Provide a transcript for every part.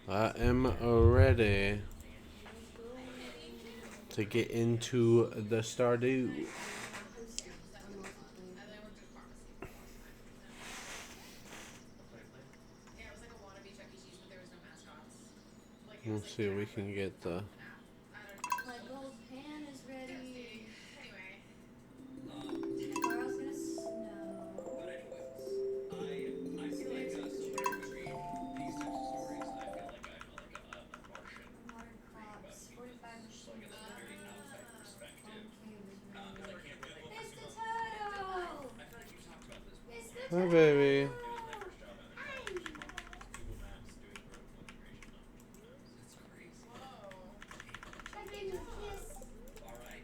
I am ready to get into the Stardew. We'll see if we can get the. My gold pan is ready. Tomorrow's gonna snow. Sweet temperature. Unwatered crops. 45 machines ready. 1 cave is ready. Mr. Turtle! Mr. Hi, baby. Turtle! Hi! Try giving me a kiss. Hey,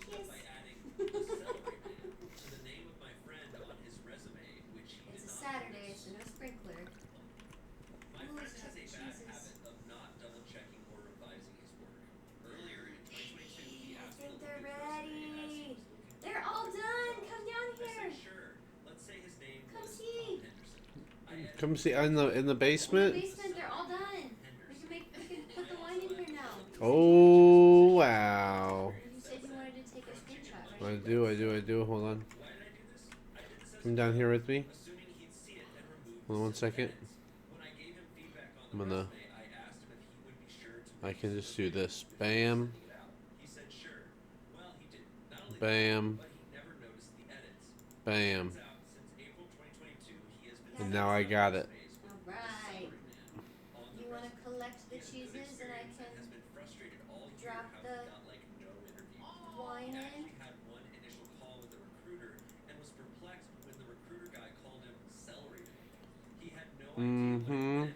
kiss. It's a Saturday, so no sprinkler. Ooh, let's check the cheeses. Baby, I think they're ready. They're all done. Come down here. Come see. Come see in the In the basement. basement, they're all done. We can put the wine in here now. Oh wow! You said you wanted to take a screenshot, right? I do. Hold on. Come down here with me. Hold on 1 second. I'm gonna. I can just do this. Bam. Bam. Bam. And now I got it. All right. You want to collect the cheeses and I can drop the wine in? Mm-hmm. Or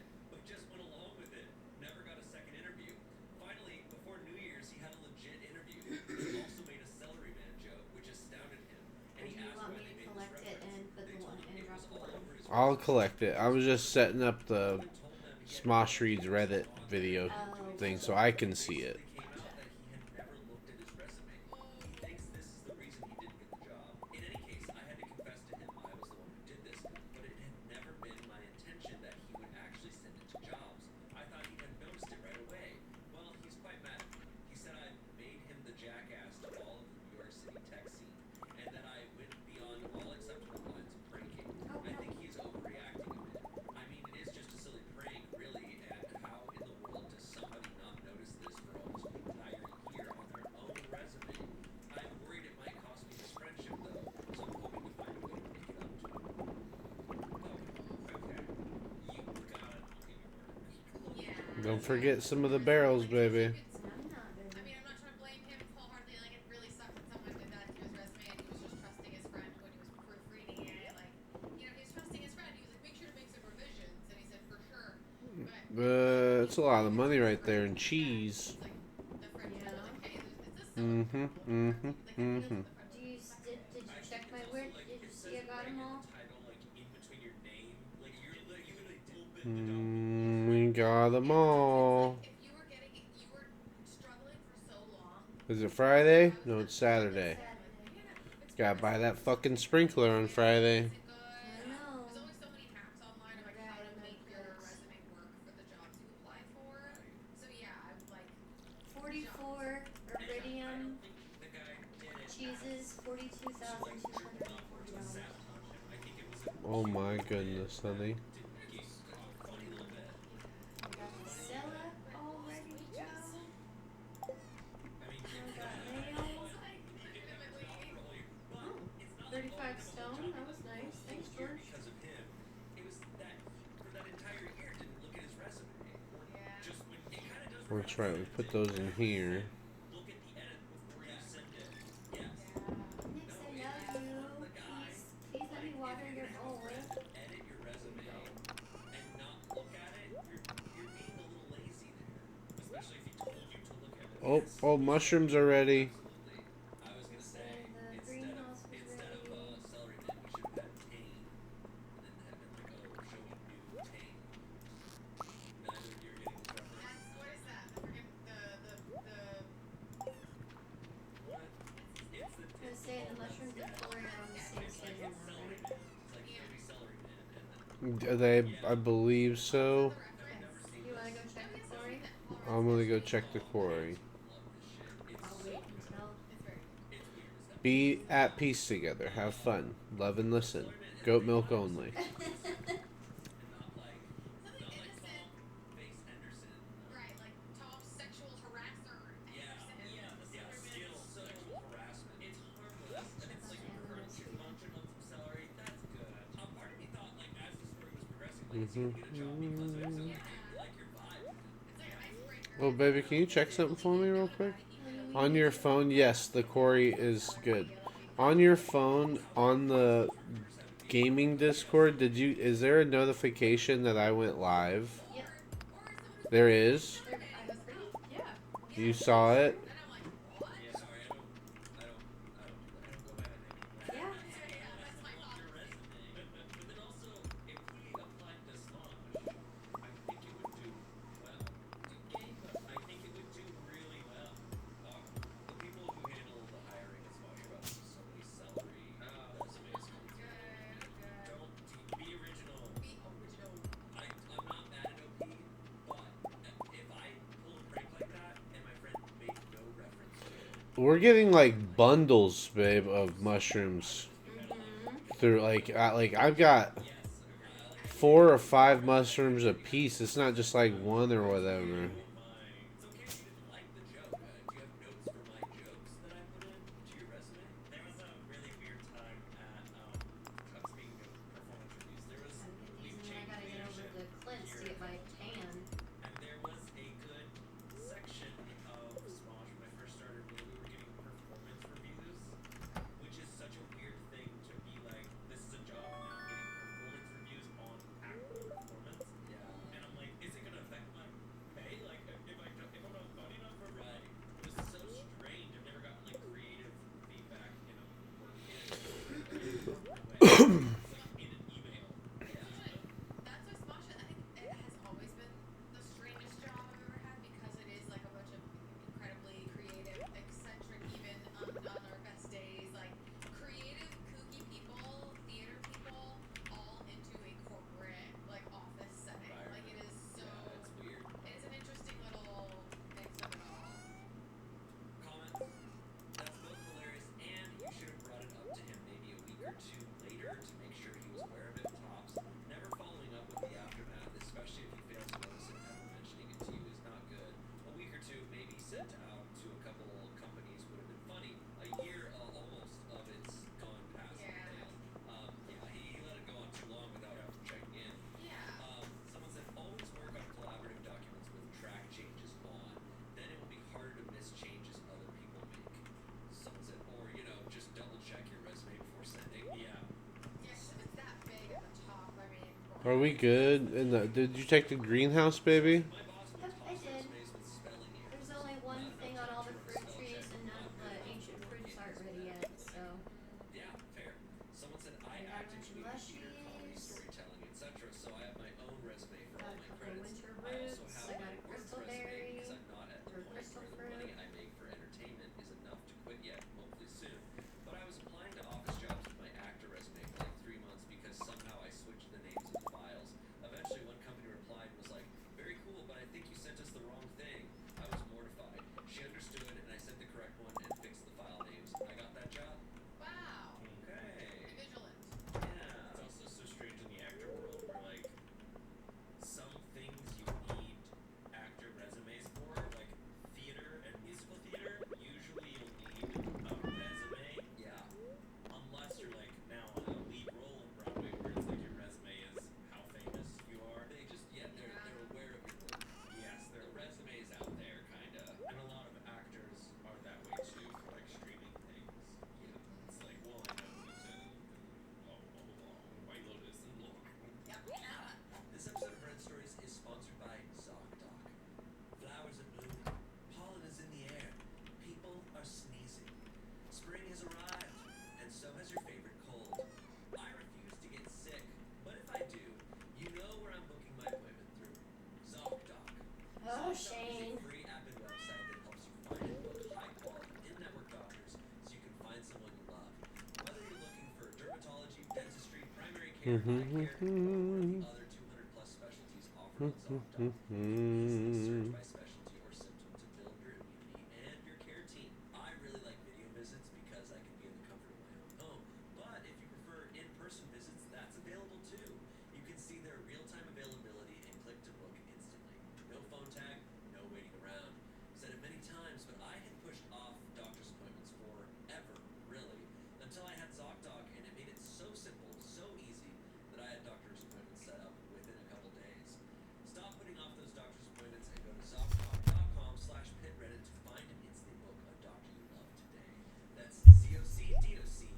do you want me to collect it and put the one and drop the wine? I'll collect it. I was just setting up the Smosh Reads Reddit video Oh, thing so gotcha. I can see it. Gotcha. Oh, no. Don't forget some of the barrels, baby. I'm not, baby. It's a lot of money right there in cheese. Yeah. Mm-hmm. Mm-hmm. Mm-hmm. Did you check my word? Did you see I got them all? We got them all. Is it Friday? No, it's It's Saturday. Saturday. Gotta buy that fucking sprinkler on Friday. I know. My bad, I'm not good. 44 iridium cheeses, $42,240. Oh my goodness, honey. I got the cellar all ready to go. I got nails. Oh, 35 stone. That was nice. Thanks, George. That's right, we put those in here. Nix, I love you. Please let me water your bowl. Oh, mushrooms are ready. They say the greenhouse was ready. They say the mushrooms and killer are on the same I believe so. Okay. You want to go check the quarry? I'm gonna go check the quarry. I'll wait until. Be at peace together. Have fun. Love and listen. Goat milk only. Check on the anniversary. Oh, baby, can you check something for me real quick? What do you On need? your phone, yes, the quarry is good. On your phone, on the gaming Discord, is there a notification that I went live? Yep. There is. I have proof. You saw it? Yeah. We're getting like bundles, babe, of mushrooms Mhm. through like I've got 4 or 5 mushrooms a piece. It's not just like one or whatever. Gotta get these, and then I gotta get over to Clint's to get my tan. Are we good? Did you take the greenhouse, baby? Yep, I did. There's only one thing on all the fruit trees, and none of the ancient fruits aren't ready yet, so. But I got a bunch of mushies. Got a couple of winter roots. I got a crystal berry. Or crystal fruit. Oh, Shane.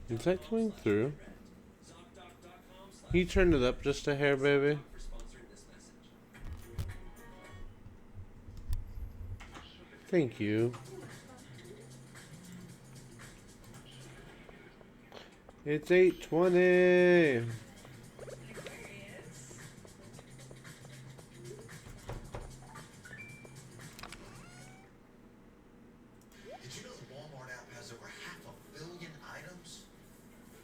Is that coming through? Can you turn it up just a hair, baby? Thank you. It's 8:20. Did you know the Walmart app has over 500 million items?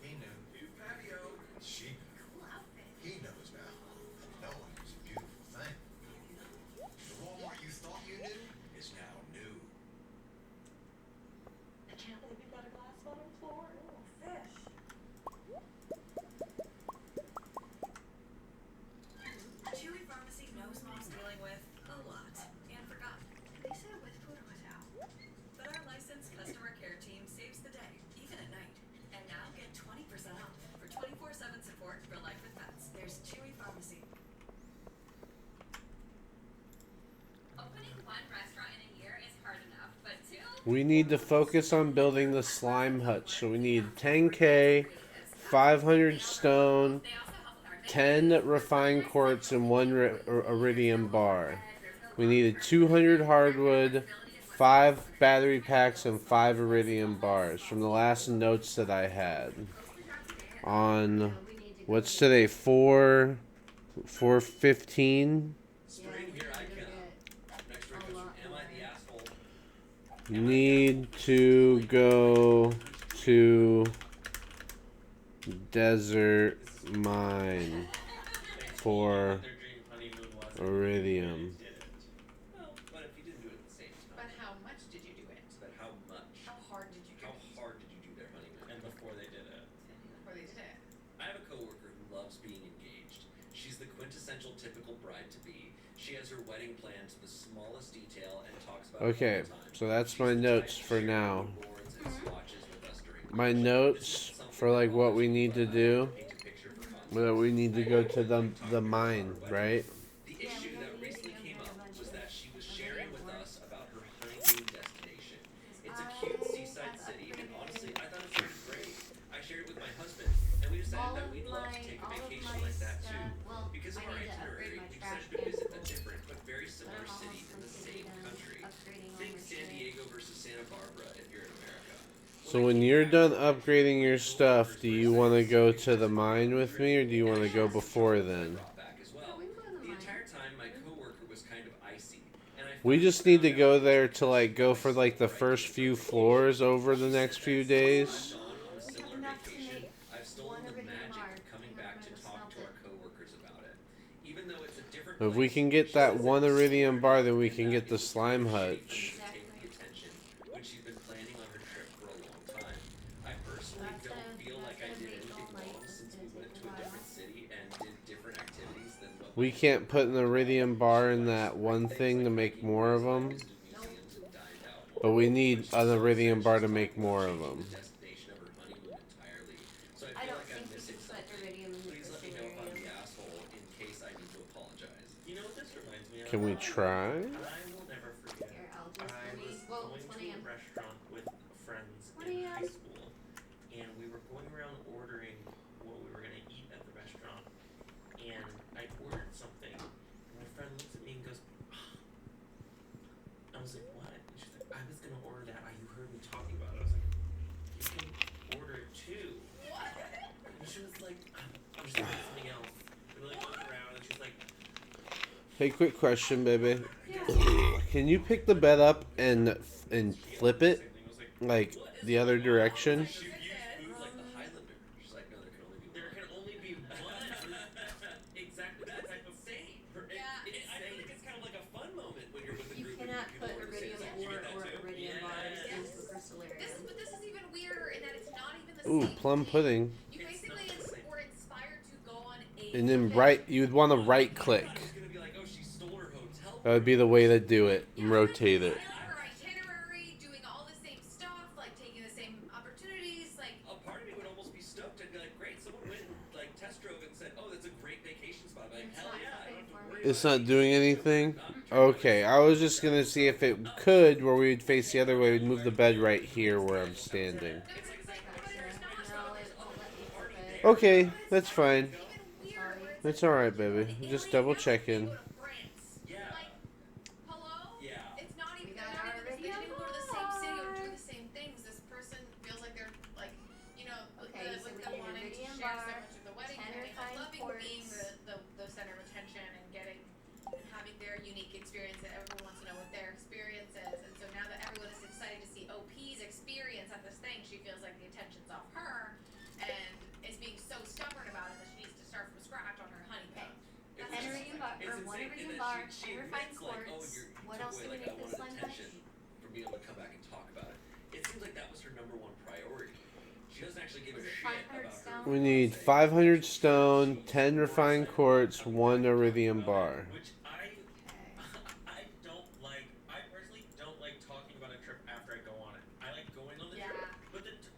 He knew. New patio. She knew. Cool outfit. He knows now. And knowing is a beautiful thing. The Walmart you thought you knew is now new. I can't believe you got a glass bottom floor. Ooh, fish. Chewy Pharmacy knows mom's dealing with a lot and forgot. They said with food or without. But our licensed customer care team saves the day, even at night. And now get 20% off for 24/7 support for life with pets. There's Chewy Pharmacy. Opening one restaurant in a year is hard enough, but two? We need to focus on building the slime hut. So we need 10K, 500 stone, They also help with our 10 refined quartz, and 1 iridium bar. We needed 200 hardwood, 5 battery packs, and 5 iridium bars from the last notes that I had. On, We need to go what's get- today, 4/15? Yeah, we need to go get a lot more. Need to go to desert mine for iridium. Well, but if you didn't do it at the same But time, how much did you do it? but how much? How hard did you do How it? hard did you do their honeymoon? And before they did it. Before they did it? I have a coworker who loves being engaged. She's the quintessential typical bride to be. She has her wedding planned to the smallest detail and talks about Okay, it all the time. so that's She's my the notes type to for share now. mood boards and swatches with us during My courtship. notes This isn't something for like that what we bothers me, need to but I do. paint a picture for context. That we need to go to the Talking about mine, our wedding. right? The Yeah, issue we that need to recently go came get a up bunch was of that she was iridium sharing with ore. us about her honeymoon destination. It's a cute I seaside have city, and upgraded honestly, I thought it sounded great. I shared it with my husband, and we decided all that of we'd love to my take a all of vacation my like that too. stuff. Well, Because of I our need to upgrade itinerary, my we trash decided to visit a can. different but very But similar I'm city almost in the completely same done country. upgrading all Think my San shit. Diego versus Santa Barbara if you're in America. So when you're done upgrading your stuff, do you want to go to the mine with me, or do you want to go before then? Yeah, we can go to the The mine. entire time, my coworker was kind of icy, and I We finally just need to found go out there that to like go for like the first few floors over the next few days. Gone on a We have similar enough to vacation, make I've stolen one the iridium magic bar, of coming and back I'm to gonna talk smelt to our it. coworkers about it. Even though it's a different If we place, can get she that says one it's iridium bar, then we and can that get the is slime appreciate hutch. them to take the attention, which she's been planning on her trip for a long time. I personally That's don't gonna- feel like I that's did gonna bake all anything night. wrong That's since gonna we went take to a a while. different city and did different activities than what We can't put an iridium bar in that one thing to make more of them, but we need an iridium bar to make more of them. I don't think we can put iridium in the Please let me know if I'm the asshole in case I need to apologize. You know what this reminds me of? Can we try? I will never forget. Here, I'll just I was leave. Well, going it's 1 to a a.m. restaurant with friends 1 in a.m. high school, and we were going around ordering what we were gonna eat at the restaurant. And I ordered something, and my friend looks at me and goes, I was like, what? And she's like, I was gonna order that. You heard me talking about it. I was like, you can order it too. And she was like, I'm just gonna get something else. And we like looked around, and she's like, Hey, quick question, baby. Can you pick the bed up and flip it same thing. I was like, like the other direction? She used food like the Highlander. She's like, no, there can only be one. there can only be one. plum pudding. You basically were inspired to go on a And then trip. you would want to right click. I was gonna be like, oh, she stole her hotel. That would be the way to do it. And rotate it. Her itinerary, doing all the same stuff, like taking the same opportunities, like. A part of me would almost be stoked. I'd be like, great, someone went and like test drove and said, oh, that's a great vacation spot. I'd be like, hell yeah, I don't have to worry. It's not doing anything? Okay, I was just gonna see if it could, where we'd face the other way. We'd move the bed right here where I'm standing. Okay, that's fine. That's alright, baby. Just double checking. Yeah. Like, hello? Yeah. It's not even, We got they're not our even, they didn't even go to the same Iridium city or bar. do the same things. This person feels like they're, like, you know, Okay, so with we them need wanting to Iridium share so bar, much of the wedding 10 planning, like refined loving being quartz. the center of attention and getting, and having their unique experience that everyone wants to know what their experience is. And so now that everyone is excited to see OP's experience at this thing, she feels like the attention's off her and is being so stubborn about it that she needs to start from scratch on her honeymoon. It's An just- iridium bar, it's or one insane. iridium And bar, then she 10 refined admits, like, oh, quartz. you What took else away, do we like, make I this wanted slime attention punch? from being able to come back and talk about it. It seems like that was her number one priority. She doesn't actually give a Was it shit 500 about stone? her. We need 500 stone, 10 refined quartz, 1 iridium bar. Which I don't like. I personally don't like talking about a trip after I go on it. I like going on the Yeah. trip, but then to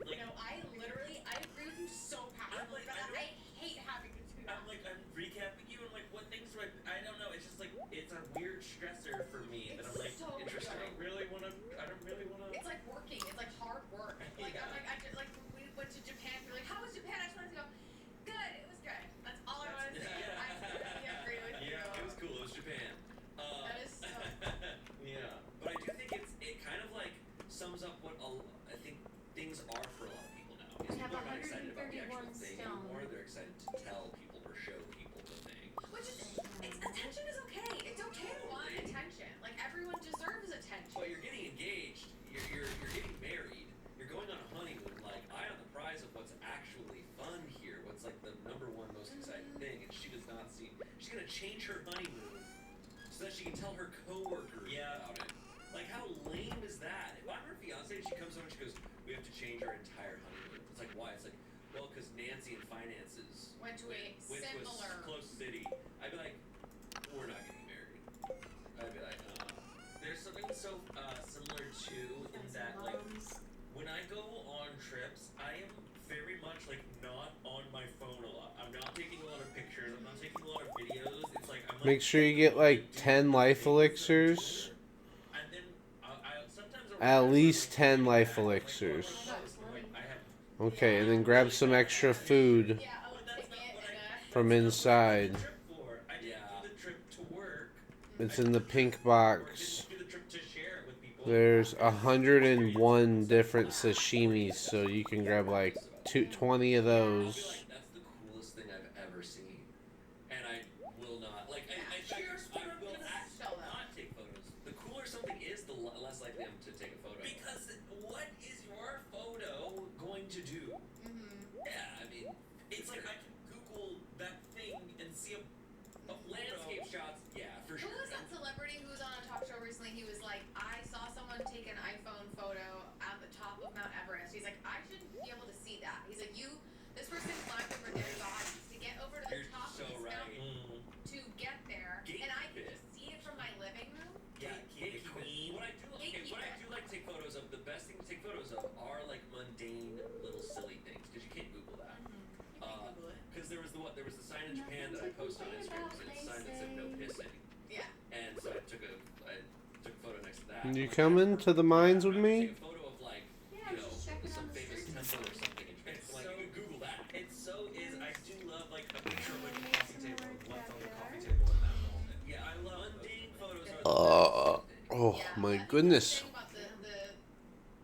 like. No, I agree with you so passionately, but I hate having to do that. I'm recapping you and like what things do I don't know. It's just like it's a weird stressor for me that I'm like It's so interesting. I don't really wanna. It's like working. It's like hard work. Like Yeah. I just like when we went to Japan. You're like, how was Japan? I just wanted to go. Good. It was good. That's all I wanted to say. Yeah. I completely agree with you. Yeah, it was cool. It was Japan. That is so. Yeah, but I do think it kind of like sums up what I think things are for a lot of people now. Is We have people are not excited about the 131 actual thing stone. anymore. They're excited to tell people or show people the thing. Which is, attention is okay. It's okay to want attention. Like everyone deserves attention. But you're getting engaged. You're getting married. You're going on a honeymoon. Like, eye on the prize of what's actually fun here. What's like the number one most exciting thing, and she does not see. She's gonna change her honeymoon so that she can tell her coworkers about it. Like, how lame is that? If I'm her fiance and she comes over and she goes, "We have to change our entire honeymoon." It's like, why? It's like, well, because Nancy and finances Went to a went to a similar. close city. I'd be like, we're not getting married. I'd be like, There's something so similar to in that like when I go on trips, I am very much like not on my phone a lot. I'm not taking a lot of pictures. I'm not taking a lot of videos. It's like I'm like, Make sure you get like 10 life elixirs. And then I sometimes At least 10 life elixirs. Okay, and then grab some extra food Yeah, a ticket and a. from inside. I didn't do the trip to work. It's in the pink Or box. didn't do the trip to share it with people. There's 101 different sashimis, so you can grab like 20 of I feel those. like that's the coolest thing I've ever seen, and I will not like. I Cheers, will photo act still, though. not take photos. The cooler something is, the less likely I'm to take a photo. Because what is your photo going to do? Yeah, I mean, It's like I can Google that thing and see a landscape shots. Yeah, for Who sure. was that celebrity who was on a talk show recently? He was like, I saw someone take an iPhone photo at the top of Mount Everest. He's like, I should be able to see that. He's like, this person climbed over their bodies to get over to the You're top so of this right. mountain to get there, and I can just see it from my living room. Yeah, Gatekeep queen. What I do like to take photos of, the best thing to take photos of are like mundane little silly things, because you can't Google that. Because there was the sign in Japan that I posted on Instagram. It was a sign that said no pissing, Yeah. and so I took a photo next to that. You coming to the mines with me? Take a photo of like, Yeah, you know, just checking some on the famous streets. temple or something in Japan. Like, you can Google that. It so is. I do love like a picture of like a coffee table, what's on the coffee table in that moment. Yeah, I love mundane photos. Are Oh Yeah, my I think goodness. The thing about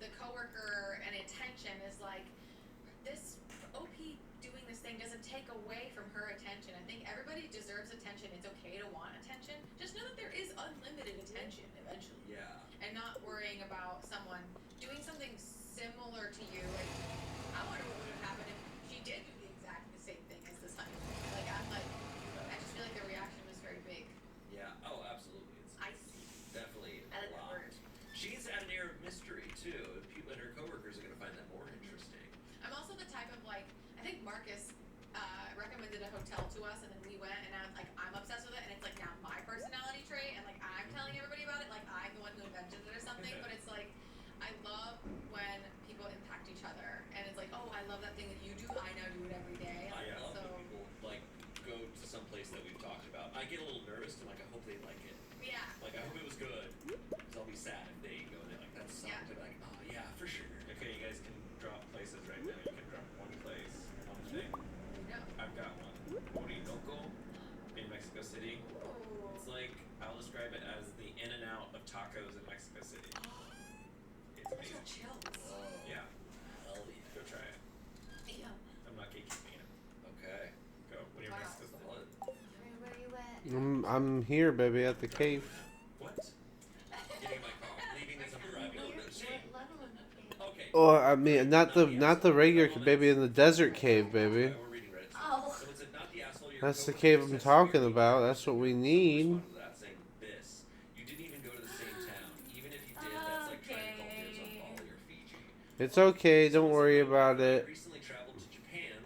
the coworker and attention is like this OP doing this thing doesn't take away from her attention. I think everybody deserves attention. It's okay to want attention. Just know that there is unlimited attention eventually. Yeah. And not worrying about someone doing something similar to you. Like, I wonder what would have happened if she did do the same thing as this honeymoon. Like, I just feel like the reaction was very big. Yeah. Oh, absolutely. It's I see. definitely I a like that lot. word. She's hotel to us, and then we went, and I'm obsessed with it, and it's like now my personality trait, and like I'm telling everybody about it, like I'm the one who invented it or something. But it's like I love when people impact each other, and it's like, oh, I love that thing that you do. I now do it every day. I Like, love so when people like go to some place that we've talked about. I get a little nervous and like I hope they like it. yeah. Like I hope it was good, because I'll be sad if they go there like that's something Yeah. to be like, oh yeah, for sure. Okay, you guys can drop places right now. You can drop one place, one thing. No. I've got one. Orinoco in Mexico City. Ooh. It's like, I'll describe it as the in and out of tacos in Mexico City. It's I amazing. got chills. Yeah, Hell yeah. go try it. Yeah. I'm not gatekeeping it. Okay. Go. When you're in Wow. Mexico City. What? Where you at? I'm here, baby, at the cave. What? Getting in my car, leaving as I'm driving over the sea. What level of the cave? Okay. Oh, I mean, not the regular cave, baby, in the desert cave, baby. We're reading Reddit. Oh. So it's not the asshole you're That's the coworker cave who I'm says talking weird about. things. That's what we You need. responded to that saying this. You didn't even go to the same town. Even if you did, that's like trying to call dibs on Bali or Fiji. It's okay. Don't worry about I it. recently traveled to Japan.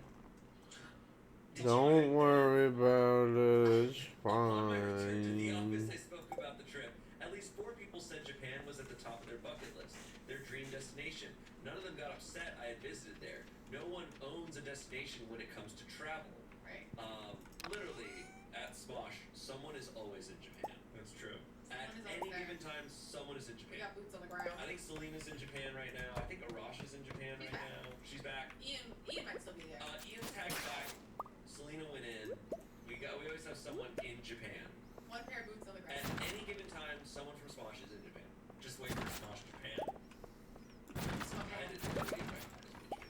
Did you Don't know? worry about it. It's On my return to the office, I fine. spoke about the trip. At least 4 people said Japan was at the top of their bucket list, their dream destination. None of them got upset I had visited there. No one owns a destination when it comes to travel. Right. Literally, at Smosh, someone is always in Japan. That's true. At Someone is any always there. given time, someone is in We Japan. got boots on the ground. I think Selena's in Japan right now. I think Arash is in Japan He's right back. now. She's back. Ian might still be there. Ian tagged back. Selena went in. We always have someone in Japan. One pair of boots on the At ground. any given time, someone from Smosh is in Japan. Just wait for Smosh Japan. I Okay. didn't know they recognized me in Japan.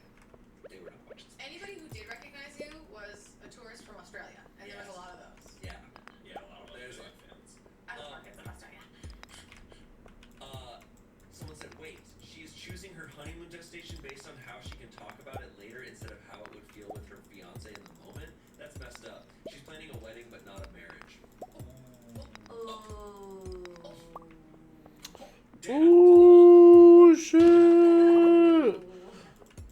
They were not watching Smosh. Anybody who did recognize you was a tourist from Australia, and there was a Yes. lot of those. Yeah. Yeah, a lot of There's Australian fans. I was markets in Australia. Someone said, wait, she is choosing her honeymoon destination based on how she can talk about it later instead of how it would feel with her fiance in the moment? That's messed up. She's planning a wedding but not a marriage. Oh. Ooh, shit.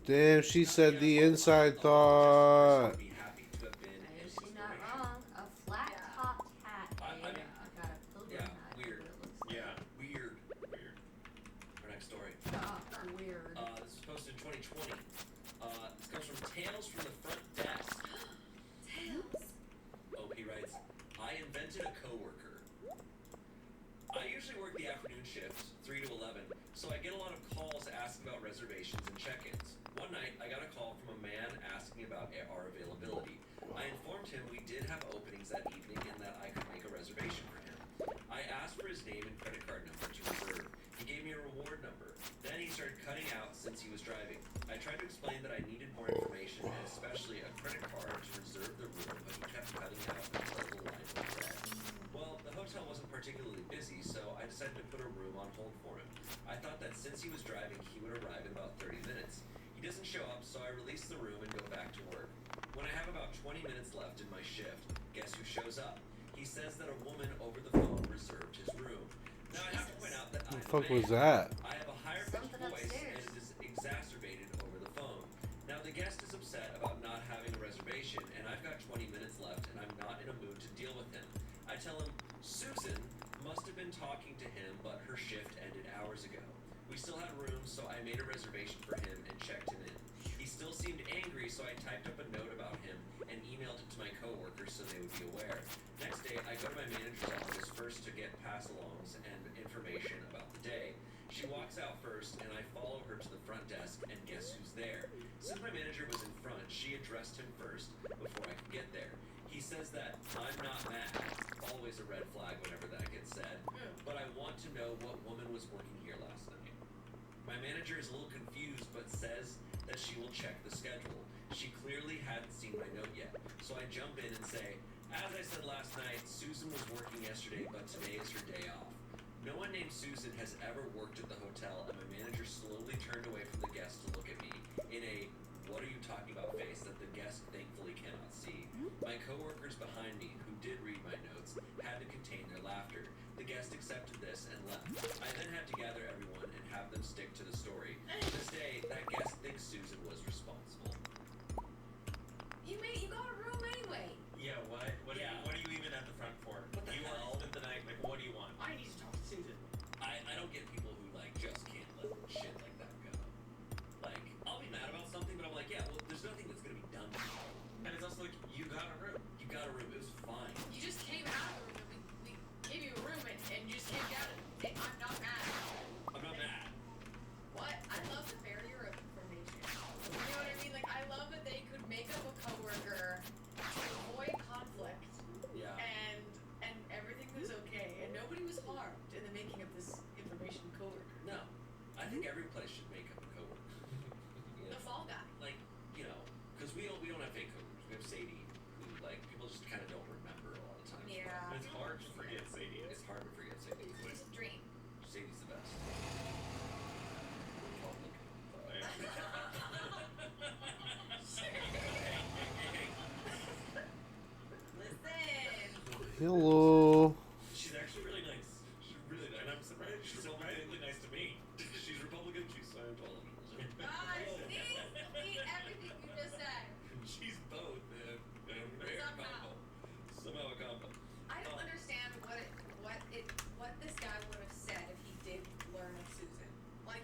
Damn, she said the inside thought. Be happy to have been in She's inspiration. not wrong. A flat topped hat. I mean, I got a pilgrim yeah, hat. weird. What it looks like. Yeah, Weird. weird. Our next story. Weird. This was posted in 2020. This comes from Tales from the Front Desk. Tails. OP writes, I invented a coworker. I usually work the afternoon shift, 3 to 11, so I get a lot of calls asking about reservations and check-ins. One night, I got a call from a man asking about our availability. I informed him we did have openings that evening and that I could make a reservation for him. I asked for his name and credit card number to reserve. He gave me a reward number. Then he started cutting out since he was driving. I tried to explain that I needed more information and especially a credit card to reserve the room, but he kept cutting out until the line was red. Well, the hotel wasn't particularly busy, so I decided to put a room on hold for him. I thought that since he was driving, he would arrive in about 30 minutes. He doesn't show up, so I release the room and go back to work. When I have about 20 minutes left in my shift, guess who shows up? He says that a woman over the phone reserved his room. Now I have to point out that What I'm the fuck a man. was that? I have a higher pitched Something voice upstairs. and it is exacerbated over the phone. Now the guest is upset about not having a reservation and I've got 20 minutes left and I'm not in a mood to deal with him. I tell him, Susan must have been talking to him, but her shift ended hours ago. We still had room, so I made a reservation for him and checked him in. He still seemed angry, so I typed up a note about him and emailed it to my coworkers so they would be aware. Next day, I go to my manager's office first to get pass-alongs and information about the day. She walks out first, and I follow her to the front desk, and guess who's there? Since my manager was in front, she addressed him first before I could get there. He says that I'm not mad. Always a red flag whenever that gets said. But I want to know what woman was working here last night. My manager is a little confused, but says that she will check the schedule. She clearly hadn't seen my note yet, so I jump in and say, as I said last night, Susan was working yesterday, but today is her day off. No one named Susan has ever worked at the hotel, and my manager slowly turned away from the guest to look at me in a what are you talking about face that the guest thankfully cannot see. My coworkers behind me, who did read my notes, had to contain their laughter. The guest accepted this and left. I then had to gather everyone and have them stick to the story. To this day, that guest thinks Susan was responsible. You got a room anyway. think every place should make up a coworker. You The know? fall guy. Like, you know, because we don't have fake coworkers. We have Sadie, who like people just kind of don't remember a lot of times. Yeah. It's hard to forget Sadie. It's hard to forget Sadie. It's a dream. Sadie's the best. Listen. Hello. She's actually really nice. She's really nice. And I'm surprised she's so really nice to me. She's Republican. She's Scientology. God, see everything you just said. She's both, man. And rare Somehow. combo. Somehow a combo. I don't understand what this guy would have said if he did learn of Susan. Like,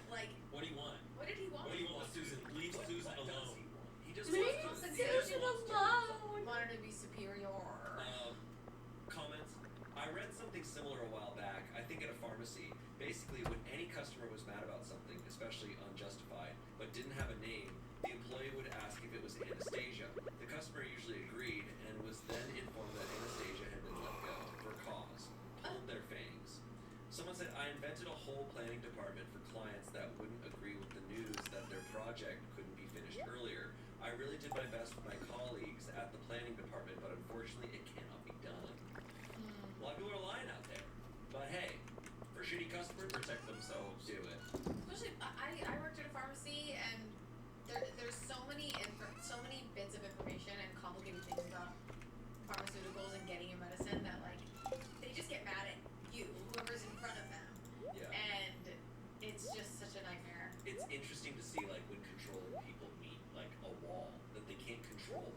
What do you want? what did he want? What do you want, Susan? Leave Susan What does alone. he want? He just Leave wants to. Susan alone. Wanted to be superior. Comments. I read something similar a while back. I think at a pharmacy. Basically, when any customer was mad about something, especially unjustified, but didn't have a name, the employee would ask if it was Anastasia. The customer usually agreed and was then informed that Anastasia had been let go for cause. Pulled their fangs. Someone said, I invented a whole planning department for clients that wouldn't agree with the news that their project couldn't be finished earlier. I really did my best with my colleagues at the planning department, but unfortunately it cannot be done. A lot of people are lying out there. But hey, for shitty customers, Protect themselves. do it. Especially, I worked at a pharmacy, and there's so many bits of information and complicated things about pharmaceuticals and getting your medicine that like they just get mad at you, whoever's in front of them, Yeah. and it's just such a nightmare. It's interesting to see like when controlling people meet like a wall that they can't control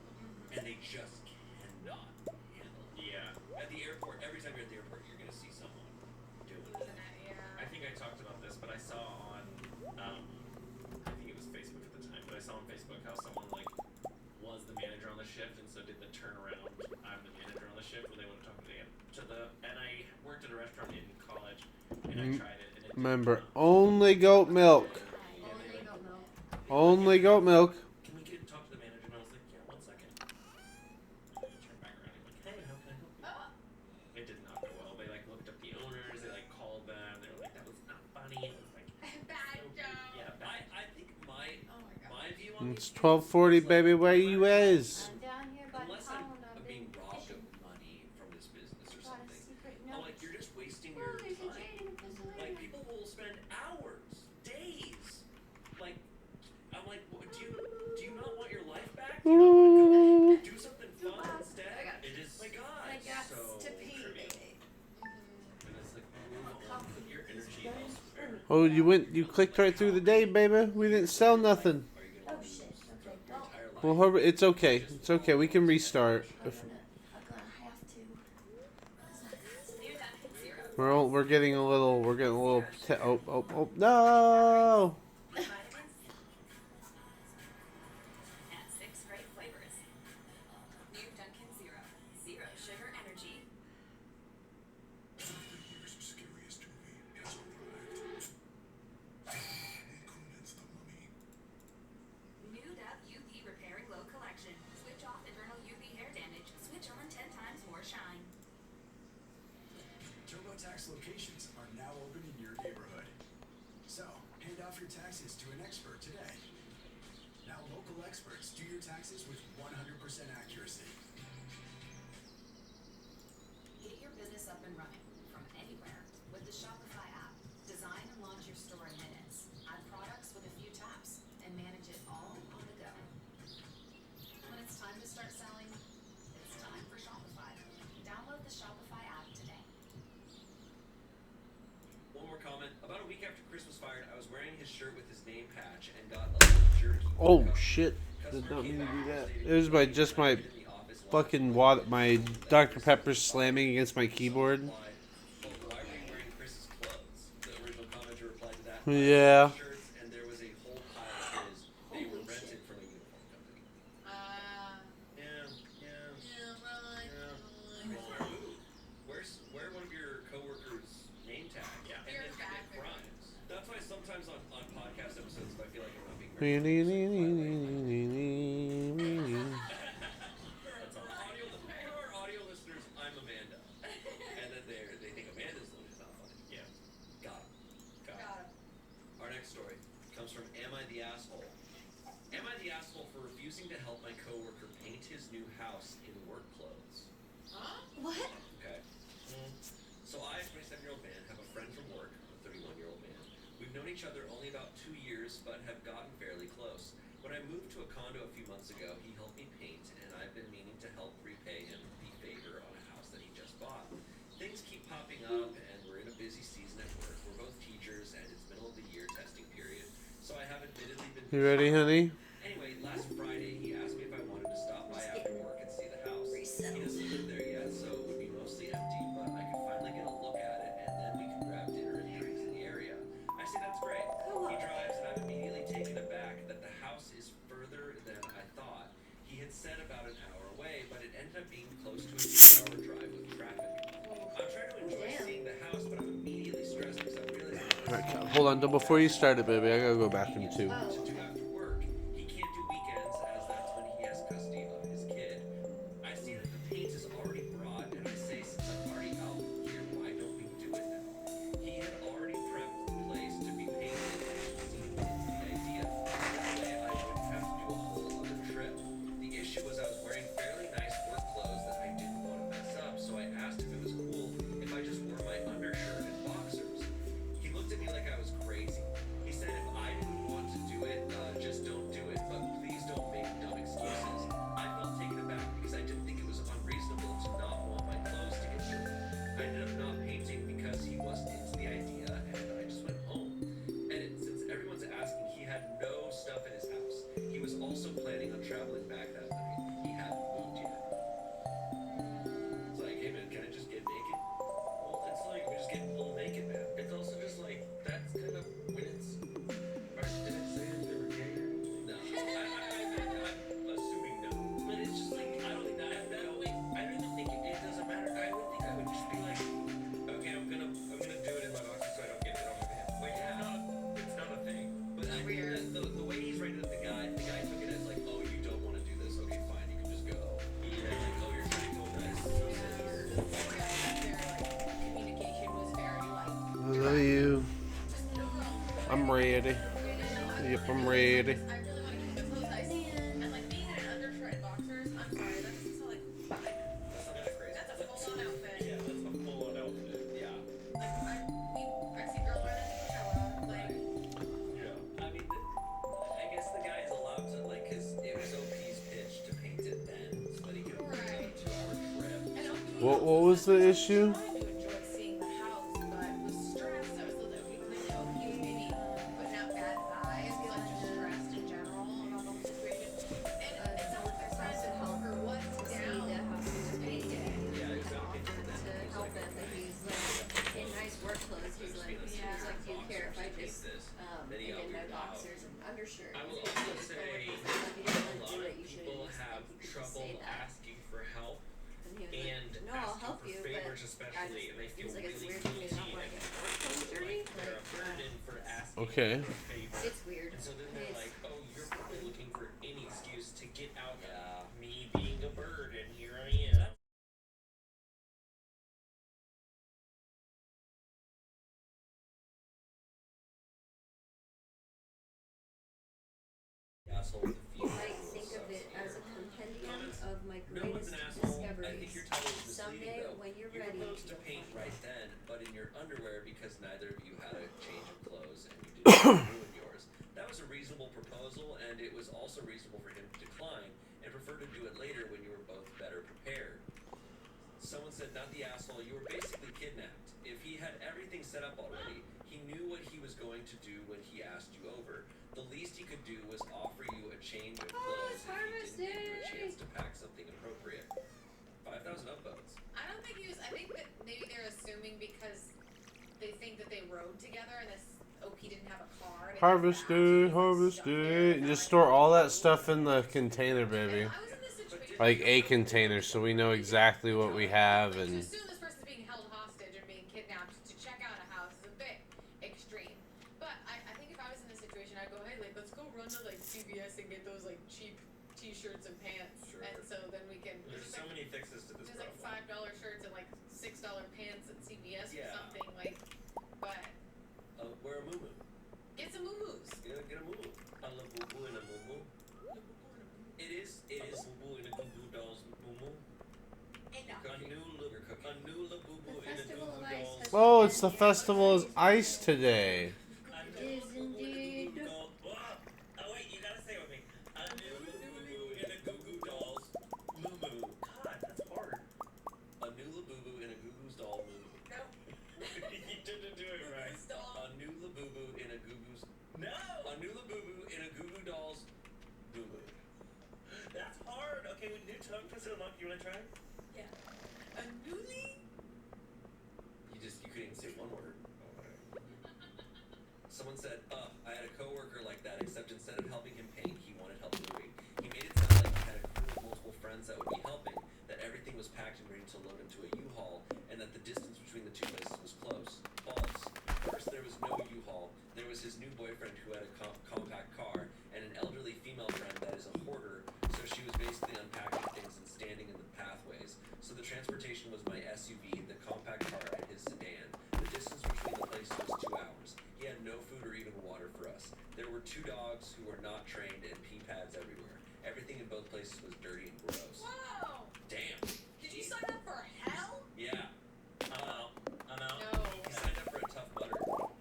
and they just cannot handle. Yeah. At the airport, every time you're at the airport, you're gonna see someone doing Isn't it. it? Yeah. I think I talked about this, but I saw on, I think it was Facebook at the time, but I saw on Facebook how someone like was the manager on the shift, and so did the turnaround. I'm the manager on the shift, where they want to talk to the. And I worked at a restaurant in college, and I tried it. And it Remember, only goat milk. Only goat milk. Only goat milk. Can we get talk to the manager? And I was like, yeah, 1 second. And I turned back around and like, hey, how can I help you? Oh, It did not go well. They like looked up the owners. They like called them. They were like, that was not funny. It was like bad so joke. Yeah, bad. I think my Oh my god. my view on It's these 12:40, things is, baby. like, Where you is? I'm down here by the unless pound. I've I'm been being robbed fishing. of money from this business or Got a something. secret I'm note. like, you're just wasting Oh, your there's a time. jade in the pistol. Like people will spend hours, days. Like I'm like, do you not want your life back? Do you not want to go do something fun instead? I got It is. My God. I got so to pee, trivial. baby. And it's like, put your energy elsewhere. Oh, you clicked right through the day, baby. We didn't sell nothing. Are you Oh gonna lose shit. Okay. your Well, entire life? Well, Herbert, it's okay. It's okay. We can restart. I'm gonna have to. New Dunkin' Zero. We're getting a little. Oh no! Vitamins and 6 great flavors. New Dunkin' Zero. Zero sugar energy. The year's scariest movie has arrived. Conan's the Mummy. New Dove UV Repair and Glow Collection. Switch off internal UV hair damage. Switch on 10 times more shine. TurboTax locations are now open in your neighborhood. So, hand off your taxes to an expert today. Now local experts do your taxes with 100% accuracy. Get your business up and running from anywhere with the Shopify app. Design and launch your store in minutes. Add products with a few taps and manage it all on the go. When it's time to start selling, it's time for Shopify. Download the Shopify app today. One more comment. About a week after Chris was fired, I was wearing his shirt with his name patch and got a little jerky. Oh shit! Did not mean to do that. It was my fucking water. My Dr Pepper slamming against my keyboard. Why were you wearing Chris's clothes? The original commenter replied to that. Yeah. Shirts, and there was a whole pile of his. They were rented from a uniform company. Yeah. Where one of your coworkers' name tag? Yeah. And You're then bad commit for crimes. That's why sometimes on podcast episodes, if I feel like I'm not being That's very all. for our audio listeners, I'm Amanda, and then they think Amanda's not funny. Yeah. Got him. God. Our next story. refusing to help my coworker paint his new house in work clothes. Huh? What? Okay. So I, a 27-year-old man, have a friend from work, a 31-year-old man. We've known each other only about 2 years, but have gotten fairly close. When I moved to a condo a few months ago, he helped me paint, and I've been meaning to help repay him the favor on a house that he just bought. Things keep popping up, and we're in a busy season at work. We're both teachers, and it's middle of the year testing period, so I have admittedly been... You ready, honey? Anyway, last Friday, he asked me if I wanted to stop by after work and see the house. He Resettled. doesn't live there yet, so it would be mostly empty, but I could finally get a look at it, and then we could grab dinner and drinks in the area. I say that's great. He drives, and I'm immediately taken aback that the house is further than I thought. He had said about an hour away, but it ended up being close to a 2-hour drive with traffic. I'm trying to enjoy seeing the house, but I'm immediately stressed because I realize... Alright, hold on. Before you start it, baby, I gotta go back in 2. to do after work. He can't do weekends as that's when he has custody of his kid. I see that the paint is already brought, and I say, since I'm already out here, why don't we do it now? He had already prepped the place to be painted, and seemed into the idea. That way I wouldn't have to do a whole other trip. The issue was I was wearing fairly nice work clothes that I didn't want to mess up, so I asked if it was cool if I just wore my undershirt and boxers. He looked at me like I was crazy. He said if I didn't want to do it, just don't do it, but please don't make dumb excuses. I felt taken aback because I didn't think it was unreasonable to not want my clothes to get dirty. I ended up not painting because he wasn't into the idea, and I just went home. And since everyone's asking, he had no stuff in his house. He was also planning on traveling back that night. He hadn't moved yet. It's like, hey man, can I just get naked? Well, it's like we just get a little naked, man. It's also just like that's kind of when it's. Or did it say if they were gay or anything? No, I'm assuming no. But it's just like I don't think that. I don't even think it doesn't matter. I would think I would just be like, okay, I'm gonna do it in my boxes so I don't get it on my pants. Like it's not a thing. But I think the way he's writing it, the guy took it as like, oh, you don't want to do this. Okay, fine, you can just go. He's like, oh, you're trying to go nice. Their communication was very I love you. I'm ready. Yep, I'm ready. I really want to keep the clothes nice and like being in an undershirt and boxers. I'm sorry, that doesn't sound like fun. That's not that crazy. That's a full-on outfit. Yeah, that's a full-on outfit. Yeah. Like I see girls wearing that to Coachella. Like Yeah. I mean, I guess the guy is allowed to, like, because it was OP's pitch to paint it then, so that he could do a 2-hour trip. and OP What was the issue? I do enjoy seeing the house, but was stressed. I was a little bit clearly OP was maybe putting out bad vibes, like just stressed in general about the whole situation. And it sounds like my friend and helper was To see down. the house was painted. Yeah, And exactly. offered to help them, but he's like in nice work clothes. He's like, do you care if I just Many get in my other boxers and undershirt? I will His also coworker's say like, a if you don't want to lot do of it, you shouldn't people just have like, you could just trouble say that. asking for help And he was and like, no, I'll asking help for you, favors, but especially, and they he feel was like, it's really weird for me to not guilty want to and get work clothes dirty. like they're a Like, burden for asking Okay. for a favor. it's weird. And so then they're It's- like, oh, you're probably looking for any excuse to get out of me being a bird, and here I am. Asshole with a few You might think of it as a compendium of my No one's greatest an asshole. I think discoveries. your title is misleading, Someday, though. when you're You ready, proposed to you'll paint find right out. then, but in your underwear because neither of you had a change of clothes and you didn't want to ruin yours. That was a reasonable proposal, and it was also reasonable for him to decline and prefer to do it later when you were both better prepared. Someone said, not the asshole, you were basically kidnapped. If he had everything set up already, he knew what he was going to do when he asked you over. The least he could do was offer you a change of clothes it's if Harvest he didn't give you a Day. chance to pack something appropriate. 5,000 upvotes. I don't think he was. I think that maybe they're assuming because they think that they rode together and this OP didn't have a car. Harvest day, harvest day. Just store all that stuff in the container, baby. I was in this situation. Like a container, so we know exactly what we have Like, to and. assume this person's being held hostage and being kidnapped to check out a house is a bit extreme. But I think if I was in this situation, I'd go, hey, like, let's go run to like CVS and get those like cheap T-shirts and pants, Sure. and so then we can. There's so many fixes to this There's like problem. $5 shirts and like $6 pants at CVS Yeah. or something like. But Wear a muumuu. get some moo-moos. Get a muumuu. A la boo boo and a muumuu. It Oh, it's the festival is ice today. A It new is indeed. goo doll. Whoa. Oh wait, you gotta say it with me. A new boo in a goo goo doll's moo moo. God, that's hard. A new boo boo in a goo goo's doll moo moo. No. You didn't do it right. Googoo's doll. A new boo boo in a goo goo's. No. A new boo boo in a goo goo doll's moo moo. That's hard. Okay, with new tongue twister unlock. You wanna try? Yeah. A newly. You couldn't even say one word. Someone said, I had a coworker like that, except instead of helping him paint, he wanted help moving. He made it sound like he had a crew of multiple friends that would be helping, that everything was packed and ready to load into a U-Haul, and that the distance between the two places was close. False. First, there was no U-Haul. There was his new boyfriend who had a compact car, and an elderly female friend that is a hoarder, so she was basically unpacking things and standing in the pathways. So the transportation was my SUV, the compact car, and his sedan. The distance between the places was 2 hours. He had no food or even water for us. There were 2 dogs who were not trained and pee pads everywhere. Everything in both places was dirty and gross. Whoa. Damn. Did you sign up for hell? Yeah. I'm out. No. He signed up for a tough mudder.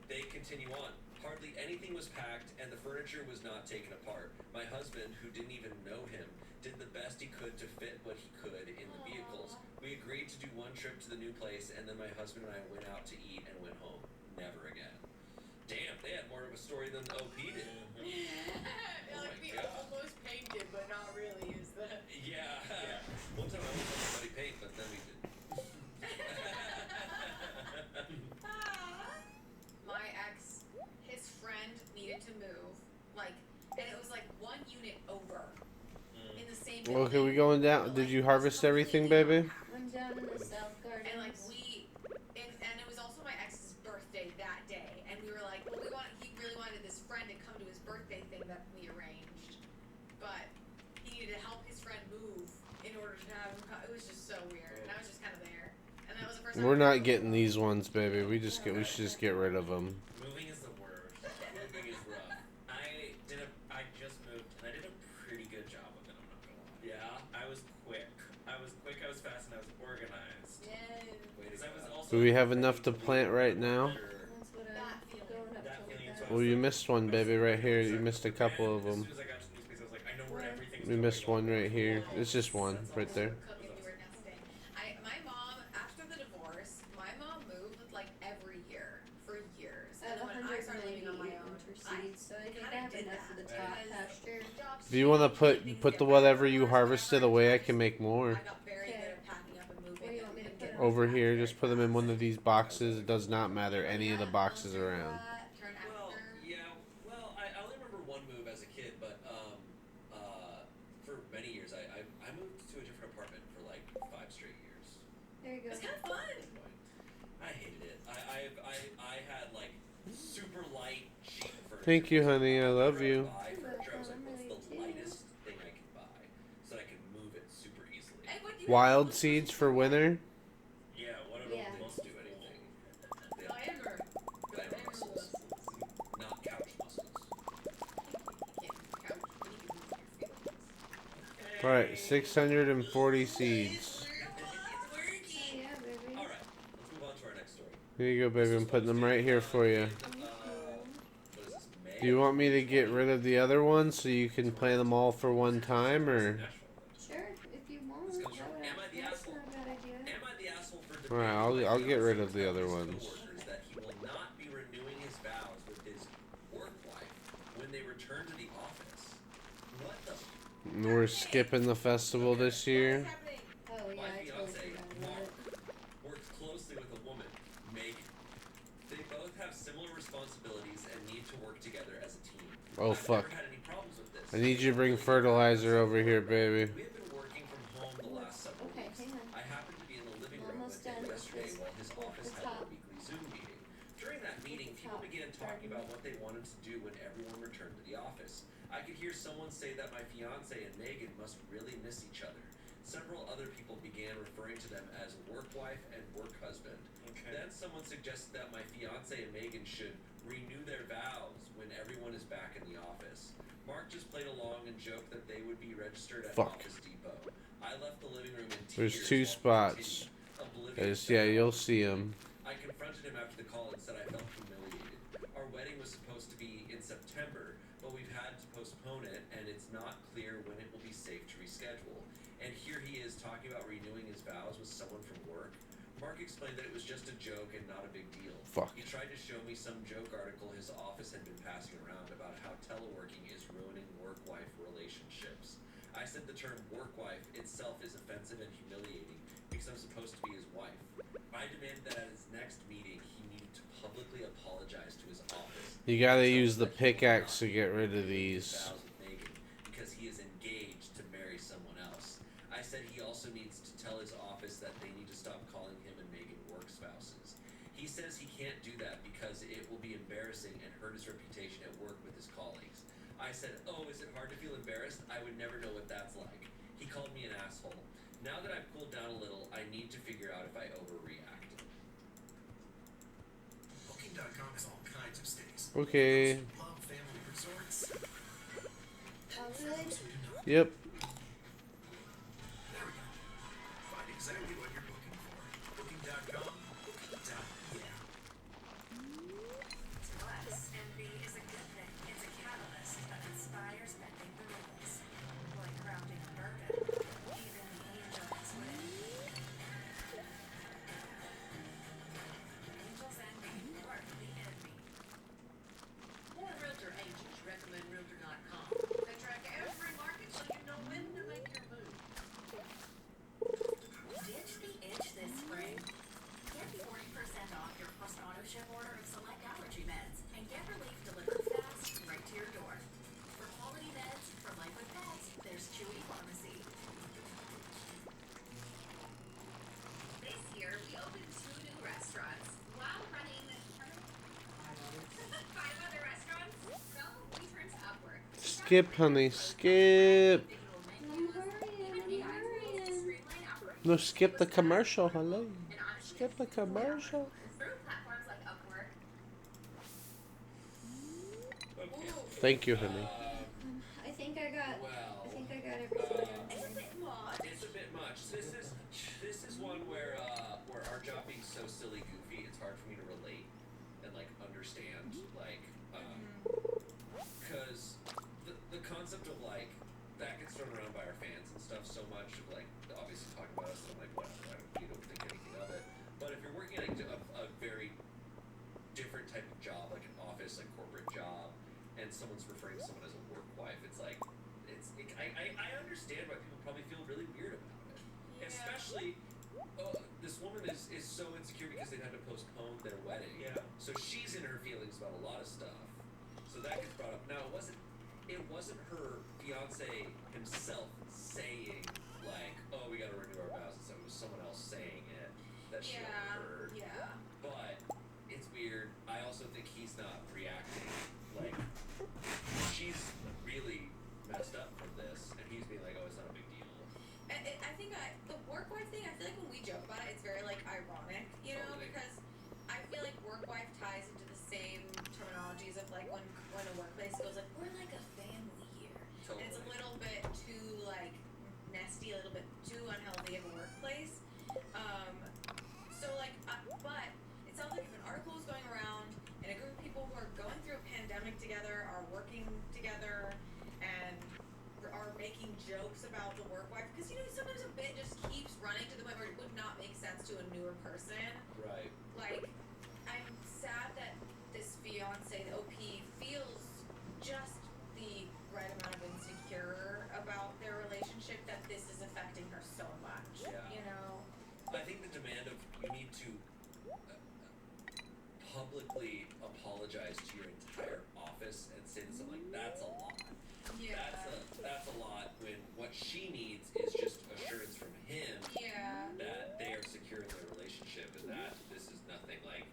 They continue on. Hardly anything was packed, and the furniture was not taken apart. My husband, who didn't even know him, did the best he could to fit what he could in the vehicles. We agreed to do one trip to the new place, and then my husband and I went out to eat and went home. Never again. Damn, they had more of a story than OP did. Like my we God. almost painted, but not really. Is the. Yeah. One time I was on somebody paint, but then we didn't. My ex, his friend needed to move, like, and it was like 1 unit over in the same building. Okay, we going down. Did you harvest everything, baby? I'm down in the South Gardens. And like and it was also my ex's birthday that day, and we were like, well, he really wanted this friend to come to his birthday thing that we arranged, but he needed to help his friend move in order to have him come. It was just so weird, and I was just kind of there, and that was the first time. We're not getting these ones, baby. We should just get rid of them. Moving is the worst. Moving is rough. I just moved and I did a pretty good job of it, I'm not gonna lie. Yeah. I was quick, I was fast, and I was organized. Yes. Because I was also Do we have enough to plant right now? That's what I'm going up That to feeling with is that. what Well, you missed one, baby, right here. You missed a couple of them. As soon as I got to the new space, I was like, I know where everything's We missed going. one right here. It's just one right there. Cook and do her nesting. My mom, after the divorce, my mom moved like every year for years. I have And then when I started 190 living on my own, winter seeds, so I think I have did enough for the that top because pasture. Do you want to put the whatever you harvested away? I can make more. I got very good at packing up and moving. Where do you want me to and put getting them? Over here, just put them in one of these boxes. It does not matter any of the boxes around. Turn Well, after. yeah. Well, I only remember one move as a kid, but for many years, I moved to a different apartment for like 5 straight years. There you go. It's kind of fun. I hated it. I had like super light cheap furniture. Thank you, honey. I love you. Buy furniture. I was like, what's the lightest thing I can buy so that I can move it super easily? Hey, what do you Wild seeds for winter. Yeah, what Yeah. They don't do anything. They Diameter. have muscles, not couch muscles. All right, 640 seeds. Yeah, baby. All right, let's move on to our next story. Here you go, baby. I'm putting them right here for you. What is this? May? Do you want me to get rid of the other ones so you can plant them all for one time, or? Sure, if you want. This comes from Am I the That's Asshole? not a bad idea. Am I the asshole for All right, I'll get rid of the other ones. That he will not be renewing his vows with his work wife when they return to the office. What the? We're skipping the festival this year. Oh yeah, My I totally fiance, forgot about Mark, it. works closely with a woman, Megan. They both have similar responsibilities and need to work together as a team. Oh, I've fuck. never had any problems with this. I need you to bring fertilizer over here, baby. We have been working from home the last several Okay, weeks. hang on. I happened to be in the living room Almost with him done with yesterday this. while his Flip office the had top. a weekly Zoom meeting. During that meeting, the people top began talking garden. about what they wanted to do when everyone returned to the office. I could hear someone say that my fiance and Megan must really miss each other. Several other people began referring to them as work wife and work husband. Okay. Then someone suggested that my fiance and Megan should renew their vows when everyone is back in the office. Mark just played along and joked that they would be registered at Fuck. Office Depot. I left the living room in There's tears 2 while he spots. continued, oblivious to Yeah, how you'll see them. I confronted him I felt humiliated. Our wedding was supposed to be in September, but we've had to postpone it, and it's not clear when it will be safe to reschedule. And here he is talking about renewing his vows with someone from work. Mark explained that it was just a joke and not a big deal. Fuck. He tried to show me some joke article his office had been passing around about how teleworking is ruining work-wife relationships. I said the term work-wife itself is offensive and humiliating because I'm supposed to be his wife. I demanded that at his next meeting, he needed to publicly apologize to his office. You gotta Tell use them the that he will pickaxe not to get rid of renew his these. vows with Megan because he is engaged to marry someone else. I said he also needs to tell his office that they need to stop calling him and Megan work spouses. He says he can't do that because it will be embarrassing and hurt his reputation at work with his colleagues. I said, oh, is it hard to feel embarrassed? I would never know what that's like. He called me an asshole. Now that I've cooled down a little, I need to figure out if I overreacted. Booking.com has all kinds of stays. Okay. Love family resorts. All good? Yep. There we go. Find exactly what you're looking for. Booking.com. Booking.yeah. To us, envy is a good thing. It's a catalyst that inspires bending the rules. Like crafting a burden. Even the angel is within. Angels envy, or the envy. More realtor agents recommend realtor.com. They track every market so you know when to make your move. Ditch the itch this spring. Get 40% off your first auto ship order of select allergy meds and get relief delivered fast right to your door. For quality meds for life with pets, there's Chewy Pharmacy. This year, we opened 2 new restaurants while running 5 other restaurants. So we turned upward. Skip, honey, skip. I'm hurrying. No, skip the commercial, hello. Skip the commercial. Through platforms like Upwork. Okay. Thank you, honey. I think I got Well, everything I It's a wanted. bit much. it's a bit much. This is one where our job being so silly goofy, it's hard for me to relate and like understand because the concept of like that gets thrown around by our fans and stuff so much of like obviously talking about us and I'm like whatever, you don't think anything of it. But if you're working at a very different type of job, like an office, like corporate job, and someone's referring to someone as a work wife, it's like I understand why people probably feel really weird about it. Especially this woman is so insecure because they've had to postpone their wedding. Yeah. So she's in her feelings about a lot of stuff. So that gets brought up. Now it wasn't her fiance himself saying like, oh, we gotta renew our vows and stuff. It was someone else saying it that she overheard. Yeah. But it's weird. I also think he's not reacting like she's really messed up from this, and he's being like, "Oh, it's not a big deal." And I think the work wife thing, I feel like when we joke about it, it's very like ironic, you know, Totally. because I feel like work wife ties into the same terminologies of like when a workplace goes like, we're like a family here. And it's a Totally. little bit too like nesty, a little bit too unhealthy of a workplace. So like, but it sounds like if an article is going around and a group of people who are going through a pandemic together are working together and are making jokes about the work wife, because you know sometimes a bit just keeps running to the point where it would not make sense to a newer person. Right. Like, I'm sad that this fiance, the OP, feels just the right amount of insecure about their relationship that this is affecting her so much. Yeah. You know? I think the demand of you need to publicly apologize to your entire office and say to someone like that's a lot. Yeah. That's a lot when what she needs is just assurance from him Yeah. that they are secure in their relationship and that this is nothing like.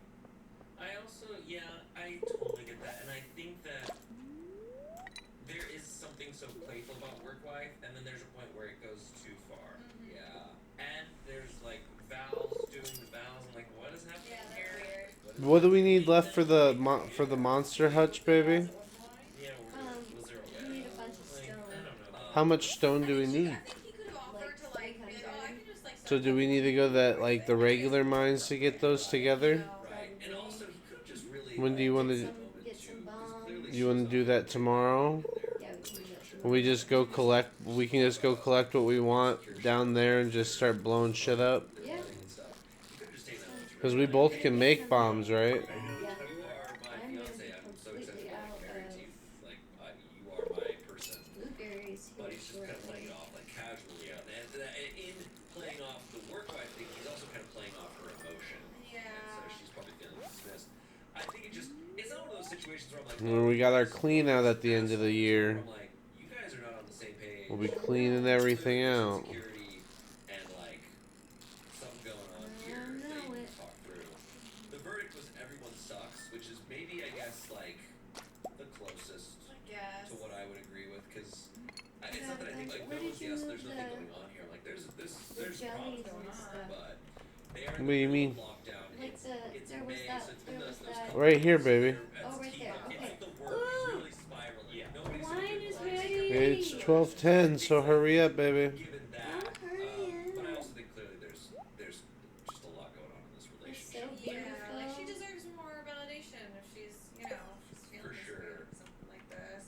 I also, I totally get that, and I think that there is something so playful about work wife, and then there's a point where it goes too far. Yeah. And there's like vows, doing the vows, and like, what is happening Yeah, here? that's weird. What do we need left for the monster hutch, baby? Yeah, was there a We wedding? need a bunch of Like, stone. I don't know. How much stone do we need? I think he could have offered to like, be like, oh, I can just like. So do we need to go that like the regular mines to get those together? Right. And also he could have just When do you want to? Get some bombs. You want to do that tomorrow? Yeah, we can do that tomorrow. We just go collect. We can just go collect what we want down there and just start blowing shit up. Yeah. Because we both can make bombs, right? Yeah. You are my I'm gonna fiance. be I'm so excited completely to out get married of to you. Like, you are my person. blueberries But here he's just kind of playing shortly. it off like casually. And in playing off the work wife thing, he's also kind of playing off her emotion. Yeah. And so she's probably feeling dismissed. I think it's not one of those situations where I'm like, When we got our clean out at the end of the year, I'm like, you guys are not on the same page. we'll be cleaning everything out. Security and like something going on here I that know you it. can talk through. The verdict was everyone sucks, which is maybe I guess like the closest I guess. to what I would agree with because it's not that I think like Where no did one's you yes, move there's nothing the- going on here. Like there's jellies problems and going on, stuff? but they are in What do you the middle mean? of lockdown. Like It's there was May, that. so it's There been was those that. couple Right here, weeks baby. where at Oh, its right teeth, there. it's Okay. like the work is really spiraling. Yeah. Nobody's in a Wine good is place. ready. It's 12:10, so hurry up, baby. Given that, I'm hurrying. but I also think clearly there's just a lot going on in this It's relationship. so beautiful. Yeah, like she deserves more validation if she's, if she's feeling For this sure. way or something like this.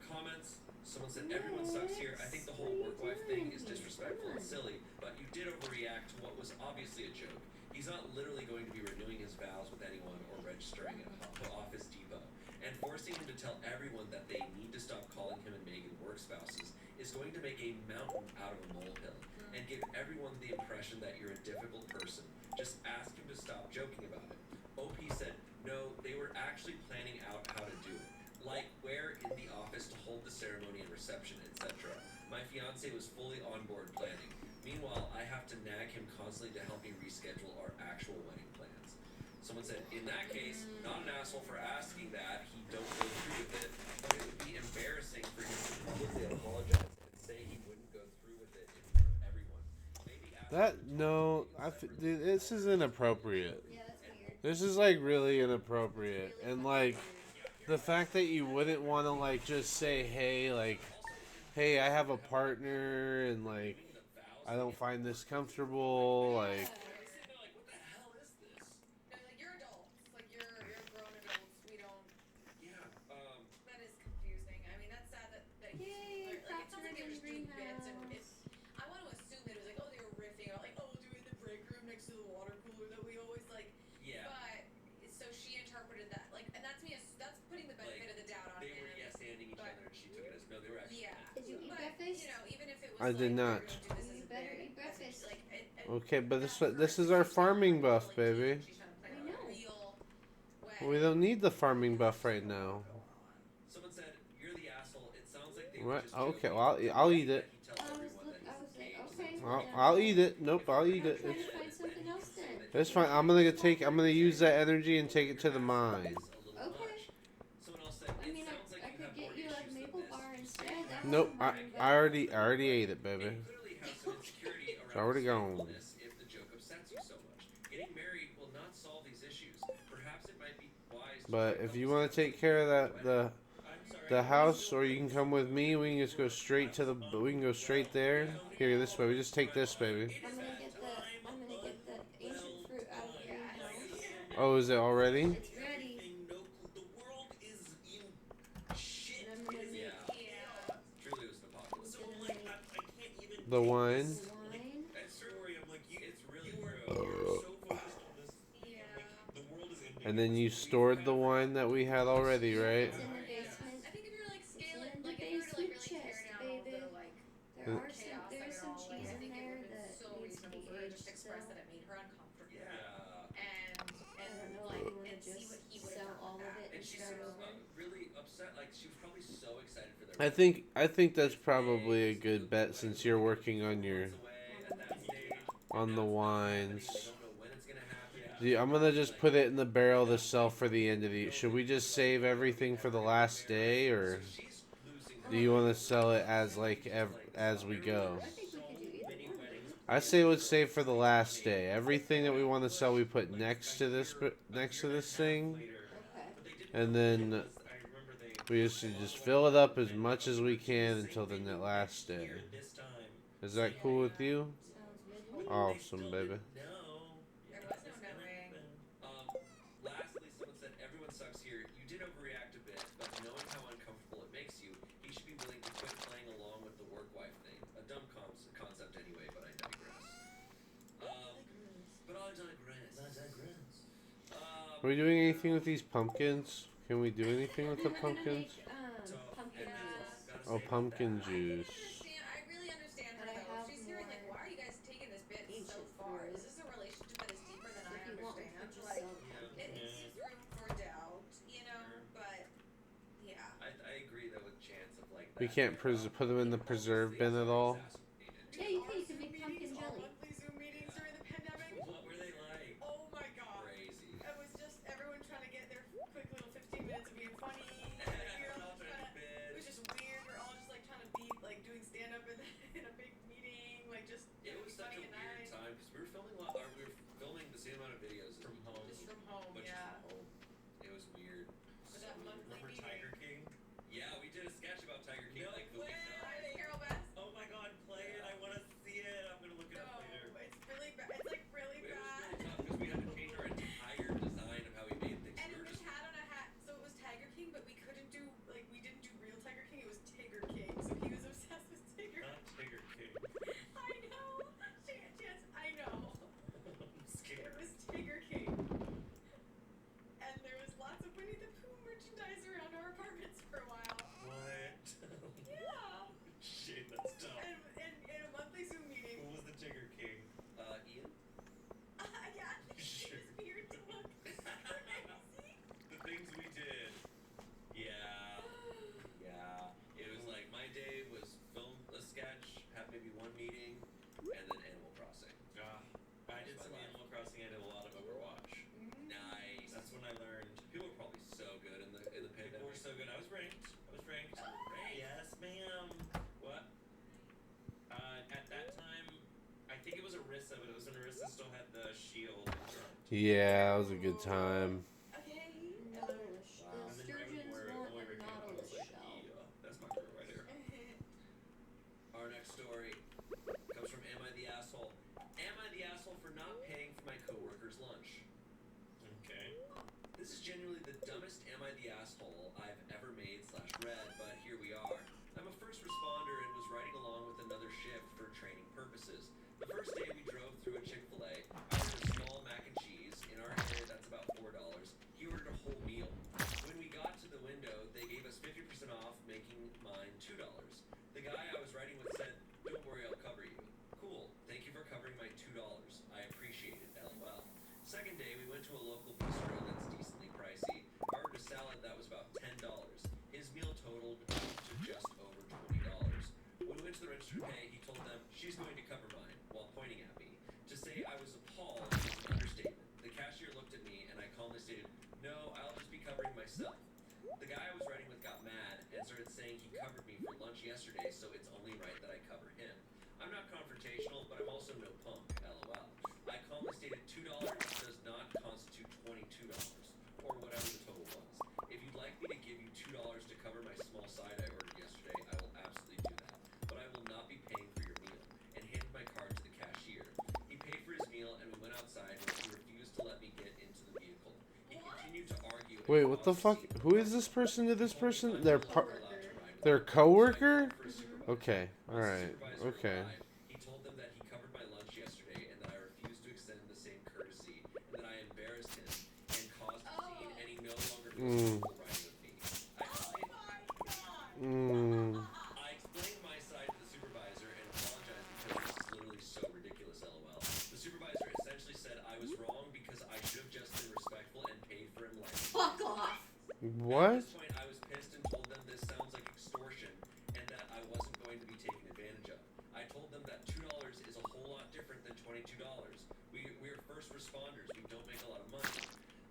Comments. Someone said everyone sucks here. I think the whole work wife thing is disrespectful and silly, but you did overreact to what was obviously a joke. He's not literally going to be renewing his vows with anyone or registering at Office Depot. And forcing him to tell everyone that they need to stop calling him and Megan work spouses is going to make a mountain out of a molehill and give everyone the impression that you're a difficult person. Just ask him to stop joking about it. OP said, no, they were actually planning out how to do it. Like where in the office to hold the ceremony and reception, etc. My fiance was fully on board planning. Meanwhile, I have to nag him constantly to help me reschedule our actual wedding plans. Someone said, in that case, not an asshole for asking that, he don't go through with it, but it would be embarrassing for him to publicly apologize and say he wouldn't go through with it in front of everyone. Maybe ask him to No, dude, this is inappropriate. Yeah, that's weird. This is like really inappropriate, and like the fact that you wouldn't want to like just say, hey, I have a partner, and like I don't find this comfortable, like. like, what the hell is this? No, like you're adults. Like you're grown adults. We don't. Yeah, That is confusing. I mean, that's sad that he's Yay, like it sounds like they were just doing greenhouse. bits and I want to assume that it was like, oh, they were riffing about like, oh, do it in the break room next to the water cooler that we always like. yeah. But so she interpreted that like, and that's that's putting the benefit Like, of the doubt on They him. were yes-anding each but- other, and she took it as no, they were actually. Yeah. Did you eat But breakfast? you know, even if it was I did like, not. we're gonna do this You as a better bit, eat breakfast. like, Okay, but that's her this is our she's not farming like buff, really baby. she's trying to play I a know. real We way. don't need the farming buff right now. Someone said, "You're the asshole." It sounds like they What? were just Okay, joking. well, I'll eat it. He tells everyone that he's like, engaged. okay. I'll eat it. Nope, I'll eat it. Trying to find something else then. It's fine. I'm gonna use that energy and take it to the mine. Okay. Someone else said, I "It mean, sounds like I you could have get more you a issues than maple this." bar instead. That Nope, wasn't I hard, but- already ate it, baby. You clearly have some insecurity It's around already his gone. faithfulness if the joke upsets you so much. Getting married will not solve these issues. Perhaps it might be wise to But try if you couples want to counseling take care of before the wedding. house, or you can come with me. We can just go straight to the. We can go straight there. Here, this way. We just take this, baby. I'm gonna get the ancient fruit out of the greenhouse. Oh, is it already? It's ready. The world is in shit. And I'm gonna make Yeah. Truly, it was an apocalypse. So I'm like, I can't even. The wine. the wine. That's true. I'm like, It's really you were true. so focused on this. Yeah. Like, the world is ending. And then you stored the wine that we had already, right? It's in the basement. I think if you're like scaling, in the like if you were to like really basement tear chest, down all baby. the like There are chaos some. of There's it some all, like, cheese I in think it there would have been that so needs to reasonable be for her to aged just express still. that it made her uncomfortable. Yeah. And I don't know like if you want and to see what just he would sell have all of it And and she's start over. really upset. Like she was probably so excited for their. I think that's probably a good bet since you're working on your on the wines. I'm gonna just put it in the barrel to sell for the end of the. Should we just save everything for the last day, or do you want to sell it as as we go? I think we could do either one. I say let's save for the last day. Everything that we want to sell, we put next to this thing, Okay. and then we just fill it up as much as we can until the last day. Is that cool with you? Sounds good to me. Awesome, baby. there was no knowing. Lastly, someone said everyone did overreact a bit, but knowing how uncomfortable it makes you, he should be willing to quit playing along with the work wife thing. A dumb concept anyway, but I digress. But I digress. Are we doing anything with these pumpkins? Can we do anything with the We're gonna make pumpkins? pumpkin And juice. gotta Oh, say with pumpkin that, juice. I really understand her But I though. have She's hearing like, more why are you guys taking this bit so ancient far? fruit. Is this a relationship that is deeper than So I if you want, we understand? could just Like, sell it pumpkins. leaves room for doubt, you know. Sure. But yeah, I agree though with chance of like We that, can't put them in the all these preserve things bin at are all. exacerbated. Yeah, you can. You can make pumpkin jelly. monthly Zoom meetings during the pandemic. What were they like? Oh my god. Crazy. It was just everyone trying to get their quick little 15 minutes of being funny. Everyone all trying to It was bitch. just weird. We're all just like trying to be like doing stand up in a big meeting, like just It was such a funny at weird night. time because we were filming the same amount of videos From home. Just from home, but yeah. just from home. It was weird. But that monthly Remember meeting. Tiger King? Yeah, we did a sketch about Tiger King No like the week way! now. Hi, Carol Beth. Oh my god, play it! I want to see it. I'm gonna look it up later. No, it's really bad. It's like really It was bad. really tough because we had to change our entire design of how we made things. And We it were was just hat on a hat, so it was Tiger King, but we couldn't do like we didn't do real Tiger King. It was Tigger King, so he was obsessed with Tigger. Not Tiger King. I know. Chance, I know. I'm It scared. was Tigger King. And there was lots of Winnie the Pooh merchandise around our apartments for a while. What? Yeah. Shit, that's tough. And in a monthly Zoom meeting. Who was the Tiger King? Ian. Yeah, Sure. it was weird to look crazy. The things we did. Yeah. Yeah, it was like my day was film a sketch, have maybe one meeting, and then Animal Crossing. I did some Animal Crossing. I did a lot of Overwatch. Nice. That's when I learned. People were probably so good in the People pandemic. were so good. I was ranked. Ranked. Yes, ma'am. What? At that time, I think it was Orisa, but it was when Orisa still had the shield. Yeah, that was a good time. Okay. Nautilus. Wow. The And then sturgeons Ravenware want only a came out. I nautilus was like, shell. yeah, that's my girl right here. Our next story comes from Am I the Asshole? Am I the asshole for not paying for my coworker's lunch? Okay. This is genuinely the dumbest Am I the Asshole I've ever made/read, but here we are. I'm a first responder and was riding along with another shift for training purposes. The first day we drove through a Chick-fil-A. I ordered a small mac and cheese. In our area, that's about $4. He ordered a whole meal. When we got to the window, they gave us 50% off, making mine $2. The guy I was riding with said, "Don't worry, I'll cover you." Cool. Thank you for covering my $2. I appreciate it. LOL. Second day, we went to a local bistro that's decently pricey. I ordered a salad that was about $10. His meal totaled to just over $20. When we went to the register to pay, he told them, "She's going to cover mine," while pointing at me. To say I was appalled is an understatement. The cashier looked at me and I calmly stated, "No, I'll just be covering myself." The guy I was riding with got mad and started saying he covered me for lunch yesterday, so it's only right that I cover him. I'm not confrontational, but I'm also no punk. LOL. I calmly stated $2 does not constitute $22, or whatever the total was. If you'd like me to give you $2 to cover my small side I ordered yesterday, I will absolutely do that. But I will not be paying for your meal. And handed my card to the cashier. He paid for his meal and we went outside, where he refused to let me get into the vehicle. He continued to argue. and Wait, what the caused a fuck? scene. Who is this person to this person? Their Allowed to ride with their him. coworker? For a supervisor. Okay, Once the alright, supervisor okay. arrived, he told them that he covered my lunch yesterday and that I refused to extend the same courtesy, and that I embarrassed him and caused a scene, and he no longer feels comfortable riding with me. I explained my side to the supervisor and apologized because this is literally so ridiculous, LOL. The supervisor essentially said I was wrong because I should have just been respectful and paid for him like Fuck off. At What? this point, I was pissed and told them this sounds like extortion and that I wasn't going to be taken advantage of. I told them that $2 is a whole lot different than $22. We're first responders. We don't make a lot of money.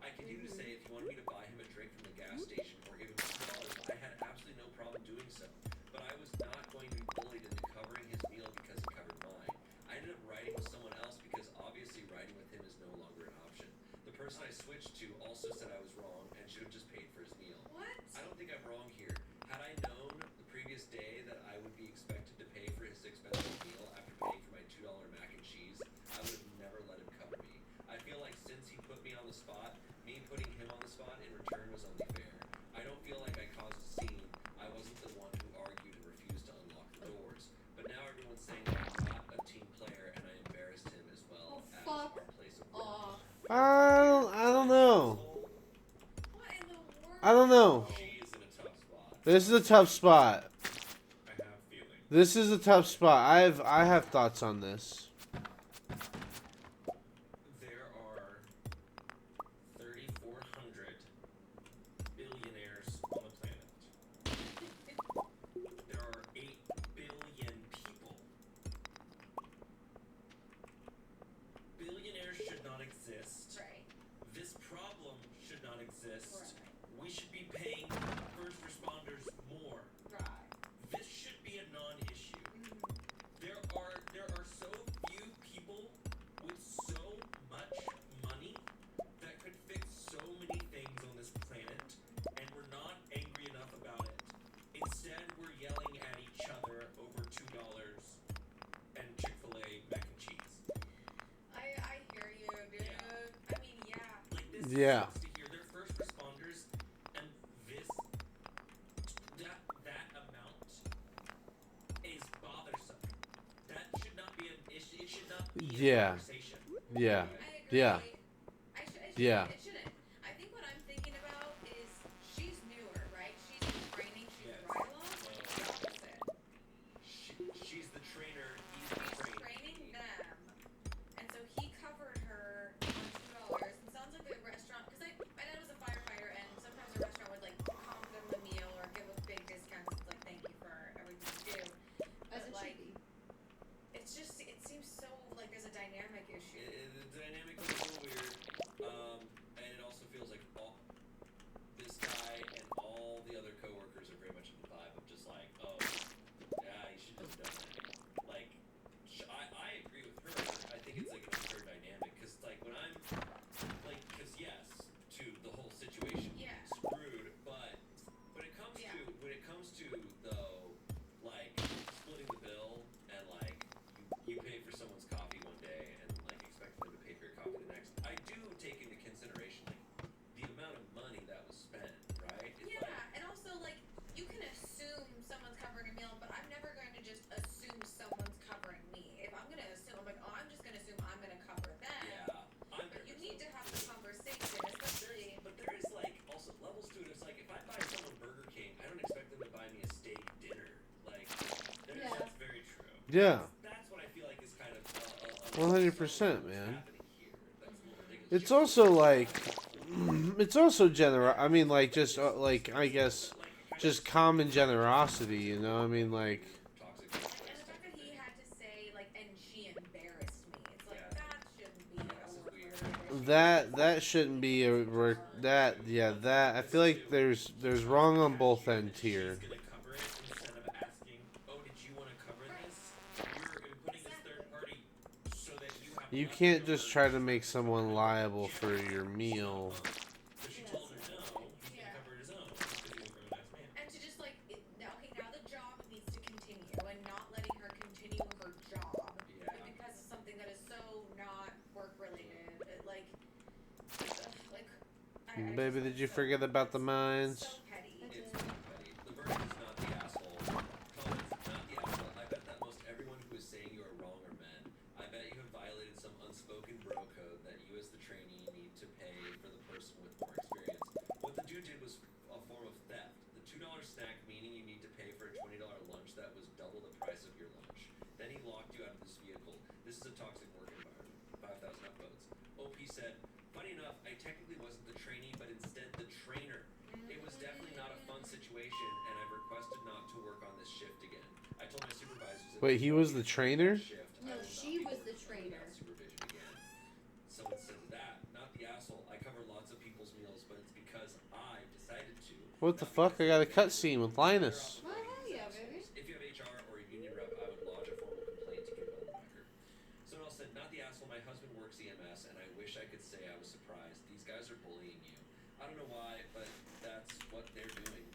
I continued to say if he wanted me to buy him a drink from the gas station or give him $2, I had absolutely no problem doing so. But I was not going to be bullied into covering his meal because he covered mine. I ended up riding with someone else because obviously riding with him is no longer an option. The person I switched to also said I was wrong and should have just paid for his meal. What? I don't think I'm wrong here. Had I known the previous day that I would be expected to pay for his expensive meal after paying for my $2 mac and cheese, I would have never let him cover me. I feel like since he put me on the spot, me putting him on the spot in return was only fair. I don't know. What in the world? I don't know. She is in a tough spot. This is a tough spot. I have feelings. This is a tough spot. I have thoughts on this. There are 3,400 billionaires on the planet. There are 8 billion people. Billionaires should not exist. Right. This problem should not exist. Right. We should be paying first responders more. Right. This should be a non-issue. There are so few people with so much money that could fix so many things on this planet, and we're not angry enough about it. Instead, we're yelling at each other over $2 and Chick-fil-A mac and cheese. I hear you, dude. Yeah. I mean, yeah. Like this Yeah. sucks to hear. They're first responders, and that amount is bothersome. That should not be an issue. It should not be a Yeah. conversation. Yeah. I agree. Yeah. Yeah. It shouldn't. I think what I'm thinking about is she's newer, right? She's in training. She's Yes. a ride-along. The opposite. She's the trainer. He's He's the trainee. training them, and so he covered her on $2. It sounds like a restaurant, because my dad was a firefighter, and sometimes a restaurant would like comp them a meal or give a big discount. It's like thank you for everything you do. As But it like, should be. it's just it seems so like there's a dynamic issue. The dynamic is a little weird, and it also feels like this guy and all the other coworkers are very much in the vibe of just like, oh, yeah, you should have done that. Like, I agree with her. I think it's like an unfair dynamic, because like when I'm like, because yes, to the whole situation being Yeah. screwed, but when it comes Yeah. to though, like splitting the bill and like you pay for someone's coffee one day and like expect them to pay for your coffee the next. I do take into consideration like the amount of money that was spent, right? It's Yeah, like, and also like you can assume someone's covering a meal, but I'm never going to just assume someone's covering me. If I'm gonna assume, I'm like, oh, I'm just gonna assume I'm gonna cover them. yeah, I'm But you very need to have the conversation, especially. But there is like also levels to it. It's like if I buy someone Burger King, I don't expect them to buy me a steak dinner. Like, Yeah. that's very true. Yeah. That's what I feel like is kind of 100%, man. happening here. That's a little ridiculous. It's also like, it's also I mean, like just like I guess, just common generosity. You know, I mean, like Toxic. And the fact that he had to say like, and she embarrassed me. It's like Yeah. that shouldn't be a weird. work-related issue. that shouldn't be a that I feel like there's wrong on both ends here. She's gonna cover it instead of asking, oh, did you want to cover this? You're putting this third party so that you have. You can't just try to make someone liable for your meal. So she told her no, he's gonna cover his own because he's a grown ass man. And to just like, now the job needs to continue, and not letting her continue her job Yeah. because of something that is so not work-related. Baby, did you forget about the mines? So petty. That's It's it. not petty. The verdict is not the asshole. Collins, not the asshole. I bet that most everyone who is saying you are wrong are men. I bet you have violated some unspoken bro code that you as the trainee need to pay for the person with more experience. What the dude did was a form of theft. The $2 snack meaning you need to pay for a $20 lunch that was double the price of your lunch. Then he locked you out of this vehicle. This is a toxic work environment. 5,000 upvotes. OP said, funny enough, I technically wasn't the trainee, but instead the trainer. It was definitely not a fun situation, and I've requested not to work on this shift again. I told my supervisors that Wait, he was the trainer? No, she was the trainer. Supervision again. Someone said that, not the asshole. I cover lots of people's meals, but it's because I decided to. What the fuck? I got a cutscene with Linus. Well, hell yeah, baby. If you have HR or a union rep, I would lodge a formal complaint to get it on the record. Someone else said, not the asshole. My husband works EMS, and I wish I could say I was surprised. These guys are bullying you. I don't know why, but that's what they're doing.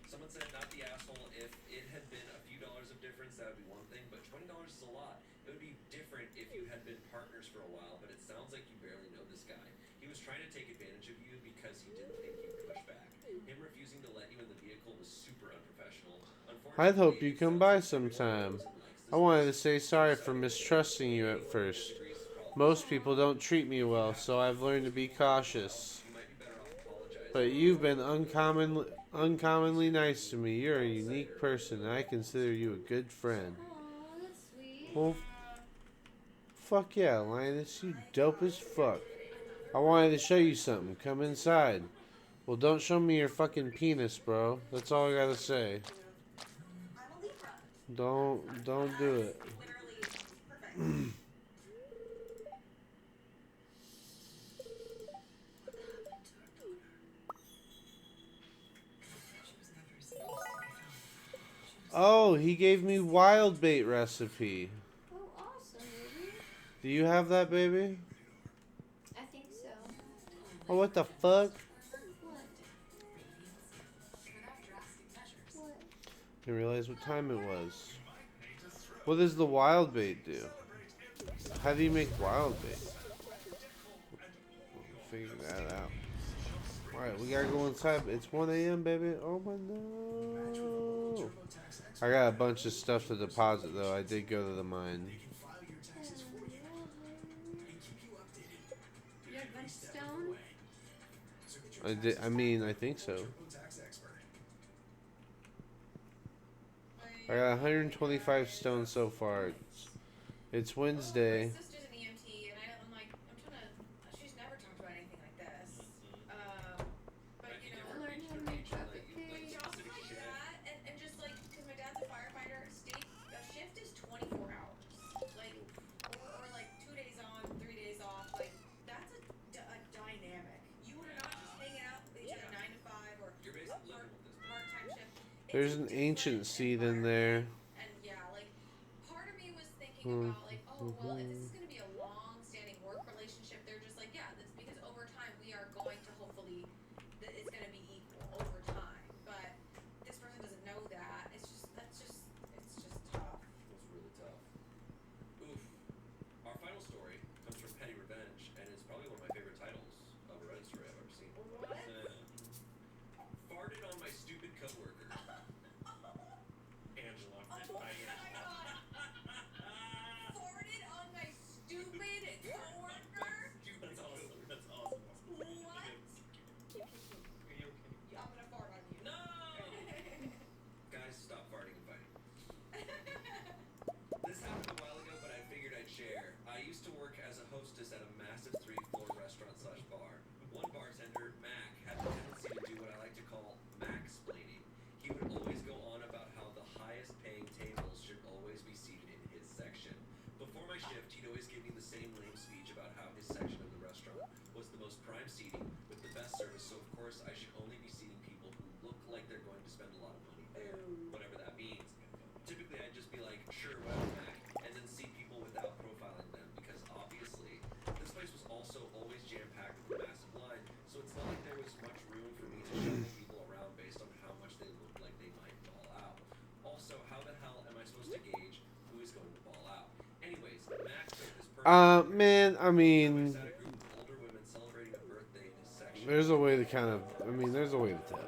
Someone said, not the asshole. If it had been a few dollars of difference, that would be one thing, but $20 is a lot. It would be different if you had been partners for a while, but it sounds like you barely know this guy. He was trying to take advantage of you because he didn't think you'd push back. Him refusing to let you in the vehicle was super unprofessional. I'd hope you come by sometime. I wanted to say sorry for mistrusting you at first. Most people don't treat me well, so I've learned to be cautious. You might be better off apologizing. But you've been uncommonly nice to me. You're a unique person, and I consider you a good friend. Aw, that's sweet. Well, fuck yeah, Linus. You dope as fuck. I wanted to show you something. Come inside. Well, don't show me your fucking penis, bro. That's all I gotta say. I'm a Libra. Don't do it. Literally perfect. Oh, he gave me wild bait recipe. Oh, awesome, baby. Do you have that, baby? I think so. Oh, what the fuck? What? What? I didn't realize what time it was. What does the wild bait do? How do you make wild bait? We'll figure that out. Alright, we gotta go inside. It's 1 a.m., baby. Oh my no. I got a bunch of stuff to deposit, though. I did go to the mine. You have bunch stone? I think so. I got 125 stones so far. It's Wednesday. My sister's an EMT, and I'm like, I'm trying to. She's never talked about anything like this. But you know, I learned how to make chocolate like cake. jobs like that, and just like, because my dad's a firefighter, a shift is 24 hours, like, or like 2 days on, 3 days off, like that's a dynamic. You are not just hanging out with each other 9 to 5 or You're basically living with this. part-time shift. There's an ancient seed in there. And yeah, like part of me was thinking about like, oh well, if this is gonna be a long-standing work relationship, they're just like, yeah, that's because over time we are going to hopefully that it's gonna be equal over time. But this person doesn't know that. It's just tough. It's really tough. Oof. Our final story comes from Petty Revenge, and it's probably one of my favorite titles of a Reddit story I've ever seen. What? Farted on my stupid coworker. Angela. Oh my god! Farted on my stupid coworker? That's awesome. That's awesome. What? Are you okay? Yeah, I'm gonna fart on you. No! Guys, stop farting and fighting. This happened a while ago, but I figured I'd share. I used to work as a hostess at a massive 3-floor restaurant/bar. One bartender, Mac, had the tendency to do what I like to call Mac-splaining. He would always go on about how the highest paying tables should always be seated in his section. Before my shift, he'd always give me the same lame speech about how his section of the restaurant was the most prime seating with the best service, so of course I should only be seating people who look like they're going to spend a lot of money there, whatever that means. Typically, I'd just be like, sure, whatever, Mac, and then seat people without profiling them, because obviously, this place was also always jam-packed with a massive line, so it's not like there was much room for me to shuffle people around based on how much they looked like they might ball out. Also, how the hell am I supposed to gauge who is going to ball out? Anyways, Mac took this person. Man, I mean, So I sat a group of older women celebrating a birthday in his section. there's a way to kind of, there's a way to tell.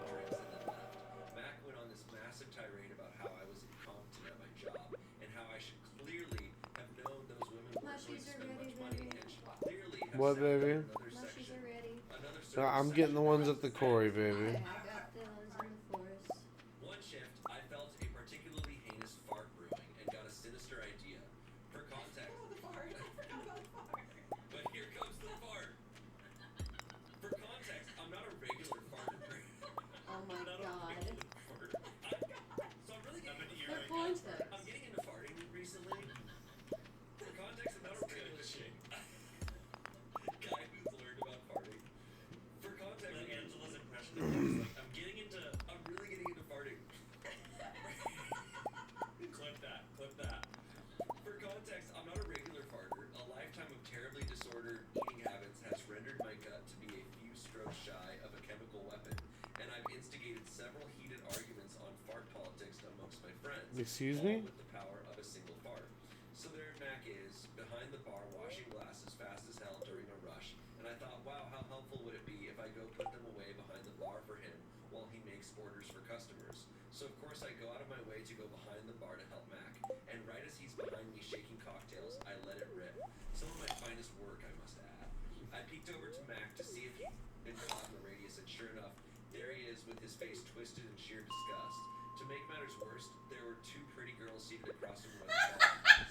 Mac went on this massive tirade about how I was incompetent at my job and how I should clearly have known those women weren't going to Mushies are spend ready, much money baby. and should clearly have What, sat in baby? another Mushies section. are ready. Another No, I'm getting the ones at the quarry, baby. I got the ones in the forest. One shift, I felt a particularly heinous fart brewing and got a sinister idea. For context, Oh, the fart. I forgot about the fart. but here comes the fart. For context, I'm not a regular farter. Oh my Not a god. regular fart. So I'm really I'm an getting ear For right now. context. I'm getting into farting recently. For context, I'm not a regular guy who's learned about farting. For context, But Angela's impression of him is like, I'm really getting into farting. clip that, clip that. For context, I'm not a regular farter. A lifetime of terribly disordered eating habits has rendered my gut to be a few strokes shy of a chemical weapon, and I've instigated several heated arguments on fart politics amongst my friends. Excuse all me? with the power of a single fart. So there Mac is, behind the bar washing glasses fast as hell during a rush, and I thought, wow, how helpful would it be if I go put them away behind the bar for him while he makes orders for customers. So of course I go out of my way to go behind the bar to help Mac, and right as he's behind me shaking cocktails, I let it rip. Some of my finest words with his face twisted in sheer disgust. To make matters worse, there were two pretty girls seated across from one another,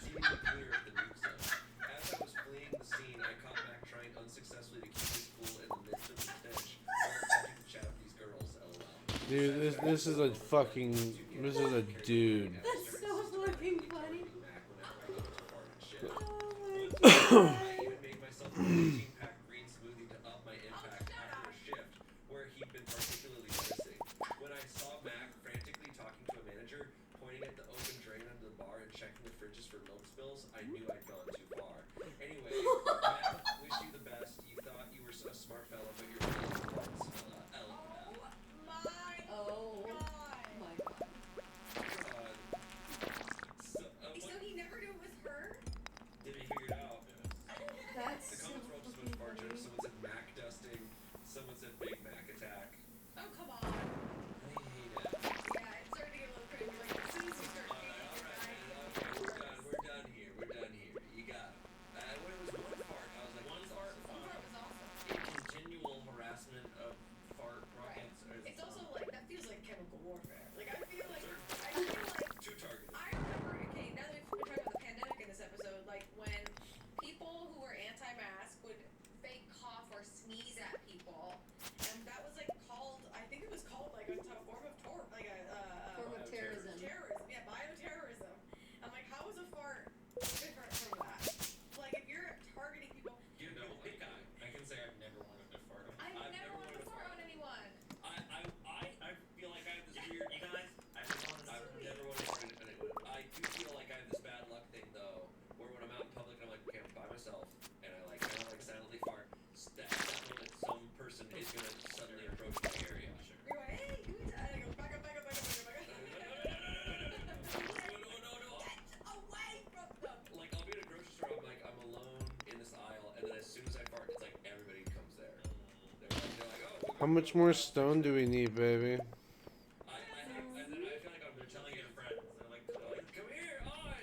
seemingly clear of the nuke zone. As I was fleeing the scene, I caught Mac trying unsuccessfully to keep his cool in the midst of the stench while attempting to chat with these girls, lol. Dude, this is a fucking, this is a dude. That's so fucking funny. Oh I even made myself a 15-pack green smoothie to up my impact after a shift where he'd been particularly menacing. When I saw Mac frantically talking to a manager, pointing at the open drain under the bar and checking the fridges for milk spills, I knew I'd gone too far. Anyway, Mac, wish you the best. You thought you were a smart fellow, but you're really nuts. LOL. Oh my god. So he never knew it was her? Did he figure it out? That's The so comments were all just fucking much far funny. jokes. Someone said Mac dusting. Someone said Big Mac attack. Oh, come on. I hate it. Yeah, it's starting to get a little crazy. Like, as soon as you start dating your guy, We're done here. We're done here. You got it. When it was one fart, I was like, One fart. One part was awesome. Continual harassment of fart rockets. It's also like, that feels like chemical warfare. Like, I feel like too targeted. I remember, okay, now that we've been talking about the pandemic in this episode, like when people who were anti-mask would fake cough or sneeze at people, and that was like called, I think it was called like a form of Form of terrorism. Terrorism, yeah, bioterrorism. I'm like, how is a fart different from that? Like, if you're targeting people, You know, big guy. I can say I've never wanted to fart on. I've never wanted to fart on anyone. I feel like I have this weird. You guys, I've never wanted to I've fart. never wanted to fart on anyone. I do feel like I have this bad luck thing though, where when I'm out in public and I'm like, okay, I'm by myself, and I like kind of like silently fart. That moment, some person is gonna suddenly approach my area. You're like, hey, give me that. And I go, back up, back up, back up, back up, back up. No. Get away from them. Like I'll be at a grocery store, I'm alone in this aisle, and then as soon as I fart, it's like everybody comes there. They're like, oh. How much more stone do we need, baby? And then I feel like I'm Telling your friends, they're like, come here, on!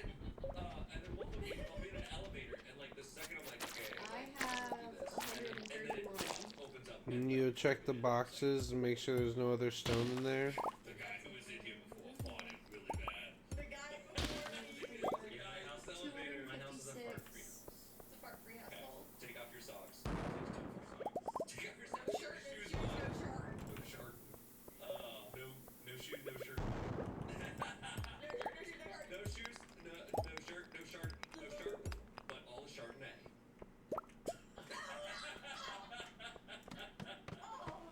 And then one of them, I'll be in an elevator, and like the second I'm like, okay, I have do this. And then it 131. just opens up. You need to check the boxes and make sure there's no other stone in there. the guy who was in here before farted really bad. The guy before me. Yeah, my house elevator. My house is a fart free 256. house. It's a fart-free household. Take off your socks. Please don't fart socks. Take off your No socks. shirt, no Shoes shoes, on. no shirt. No shirt. No shoes, no shirt. No shoes, no shirt, no shirt, no shirt, but all the Chardonnay. Oh.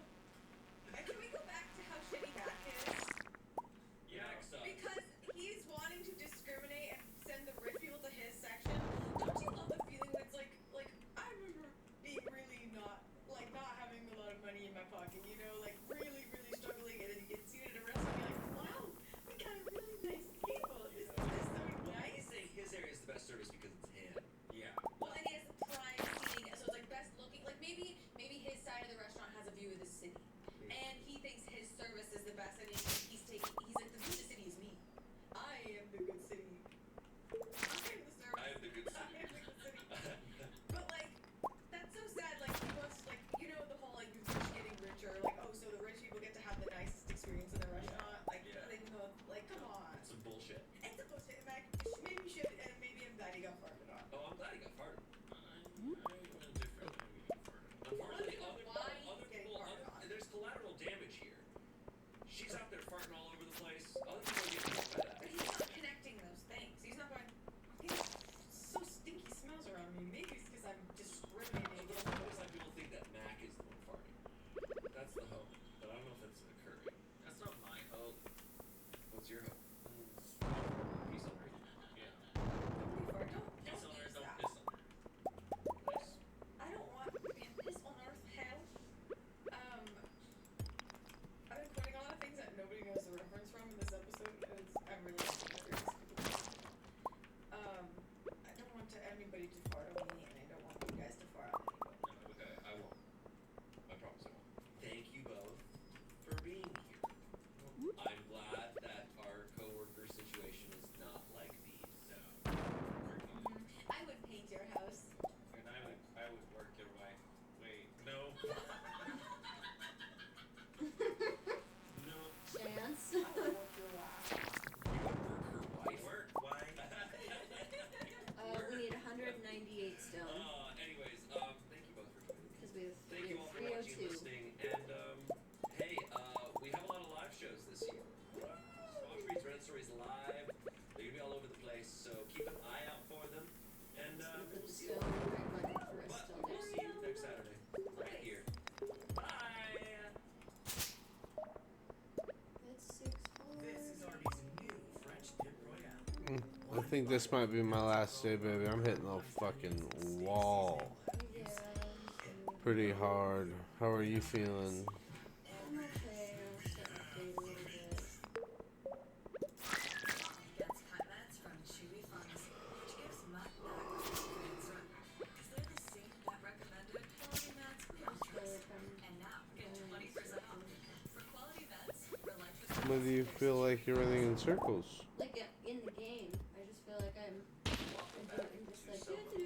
And can we go back to how shitty Mac is? think this might be my last day, baby. I'm hitting the fucking wall Yeah. pretty hard. How are you feeling? I'm okay. I'll set my date a little bit. Gets cutlets from Chewy Farms, which gives Mutt back confidence. Because they're the same that recommended quality meds we all I feel trust. like I'm And now get going in 20% off. circles. For quality meds, relentless. What do you feel like you're running in circles? Like in the game, I just feel like I'm just like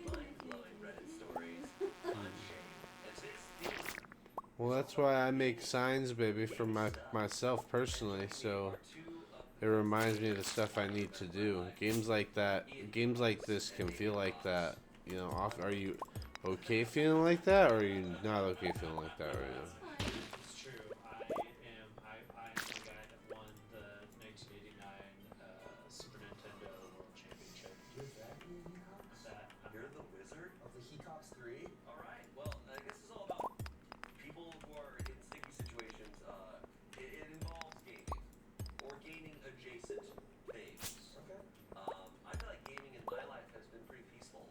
Mind-blowing Reddit stories. I'm Shane, and today's theme Well, that's why I make signs, baby, for myself personally, so it reminds me of the stuff I need to do. Games like this can feel like that. You know, are you okay feeling like that, or are you not okay feeling like that right now? It's true. I am the guy that won the 1989 Super Nintendo World Championship. You're that new Hecox? You're the wizard? Of the Hecox 3? Alright, well, I guess it's all about people who are in sticky situations. It involves gaming. Or gaming adjacent things. Okay. I feel like gaming in my life has been pretty peaceful.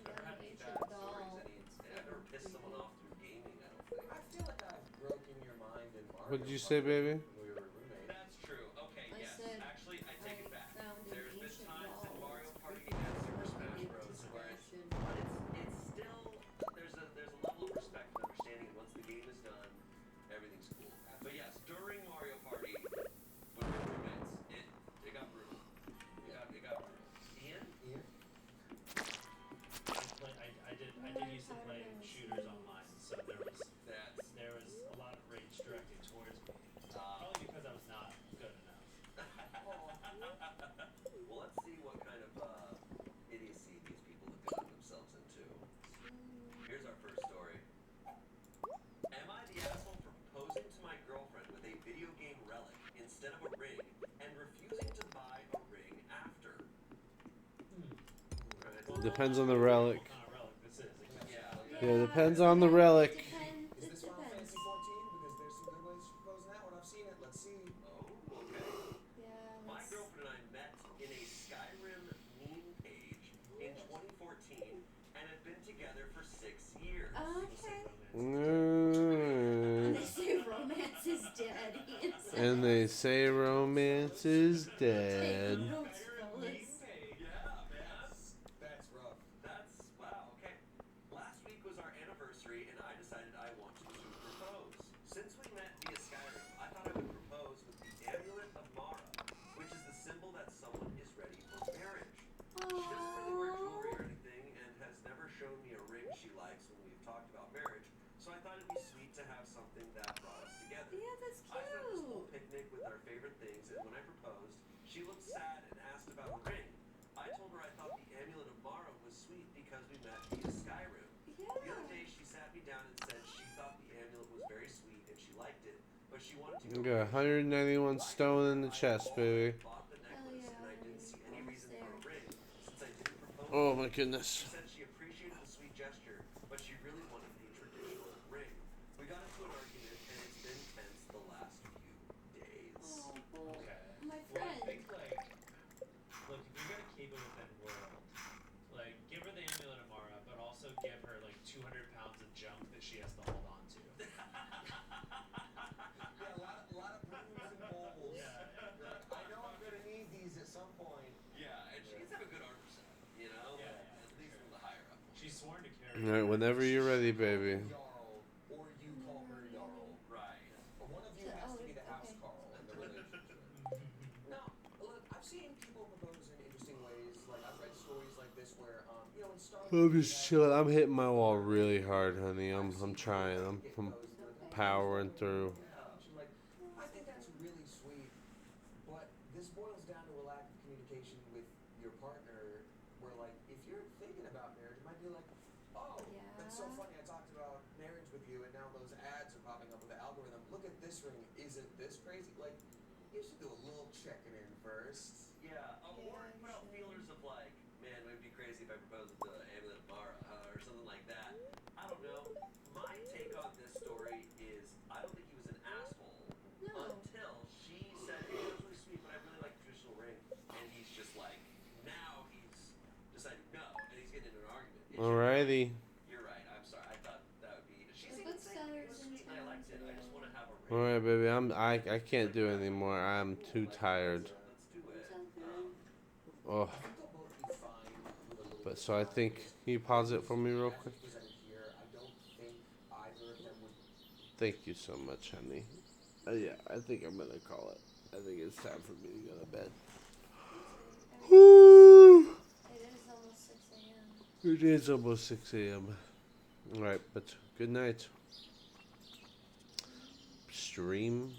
Never had any ancient bad doll. stories. I've never pissed someone off through gaming, I don't think. I feel like I've broken your mind in Mario. What'd you say, baby? When we were roommates. That's true. Okay, I yes. said Actually, I take it back. found an There's been ancient times in doll. Mario It's Party freaking and Super cool. Smash Maybe Bros. it's Where Sebastian. it's still there's a level of respect and understanding. Once the game is done, everything's cool. But yes, during Mario Party, when we were roommates, it got brutal. It got brutal. Ian? Ian? I did used to play shooters online, so there was That's a lot of rage directed towards me. Probably because I was not good enough. well, let's see what kind of idiocy these people have gotten themselves into. Here's our first story. Am I the asshole for proposing to my girlfriend with a video game relic instead of a ring and refusing to buy a ring after? Right. Depends on the relic. What kind of relic this is? Yeah. Yeah, depends on the relic. Is It this Final depends. Fantasy 14? Because there's some good ways to propose that one. I've seen it. Let's see. Oh, okay. Yeah. My let's- girlfriend and I met in a Skyrim meme page in 2014 and have been together for 6 years. Okay. Mm. They say romance is dead. And they say romance is Take dead. notes, fellas. Yeah, man. That's rough. That's wow. Okay. Last week was our anniversary, and I decided I wanted to propose. Since we met via Skyrim, I thought I would propose with the amulet of Mara, which is the symbol that someone is ready for marriage. She doesn't really wear jewelry or anything, and has never shown me a ring she likes when we've talked about marriage. So I thought it'd be sweet to have something that brought us together. Yeah, that's I set this whole cute. picnic with our favorite things, and when I proposed, she looked sad and asked about a ring. I told her I thought the amulet of Mara was sweet because we met via Skyrim. The other Yeah. day, she sat me down and said she thought the amulet was very sweet and she liked it, but she wanted to You go got 191 stone in the chest, baby. bought the necklace, yeah, and I didn't see any almost reason for a there. ring since I didn't propose. Oh my She goodness. said she appreciated the sweet gesture, but she really wanted a traditional ring. We got into an argument, and it's been tense the last few days. Oh, Okay. my Well, I friend. think look, if you're gonna keep it within world, like give her the amulet of Mara, but also give her like 200 pounds of junk that she has to hold on to. Yeah, a lot of brooms and bowls. Yeah. You're like, I know I'm gonna need these at some point. Yeah, and she needs to have a good armor set, you know? Yeah, Like, yeah, at least from the higher up. She's sworn to carry. Alright, whenever you're ready, baby. Jarl, or you call her Jarl. Right. But one of you So- has oh, to be the okay. house Carl in the relationship. Now, look, I've seen people propose in interesting ways. Like, I've read stories like this where, you know, in Stardew. I'm just chilling. I'm hitting my wall really hard, honey. I'm trying. I'm powering through. Like, I think that's really sweet, but this boils down to a lack of communication with your partner. Where, like, if you're thinking about marriage, it might be like, oh, that's so Yeah. funny. I talked about marriage with you, and now those ads are popping up with the algorithm. Look at this ring. Isn't this crazy? Like, you should do a little checking in first. Yeah, or Yeah, put out sure. feelers of like, man, it would be crazy if I proposed with the amulet of Mara, or something like that. I don't know. My take on this story is I don't think he was an asshole No. until she said, hey, that was really sweet, but I really like the traditional ring. And he's just like, now he Alrighty. You're right. I'm sorry. I thought that would be. She The seemed bookseller's sweet, in and I town liked it. I just want to have a today. regular. Alright, baby. I can't do it anymore. I'm too tired. Let's do it. It's okay. Oh. I think they'll both be fine with a little But bit so of I time. think, can you pause it for me real quick? As presented here, I don't think either of them would. Thank you so much, honey. Yeah, I think I'm gonna call it. I think it's time for me to go to bed. I mean, it is almost 6 a.m. It is almost 6 a.m. Alright, but good night. Stream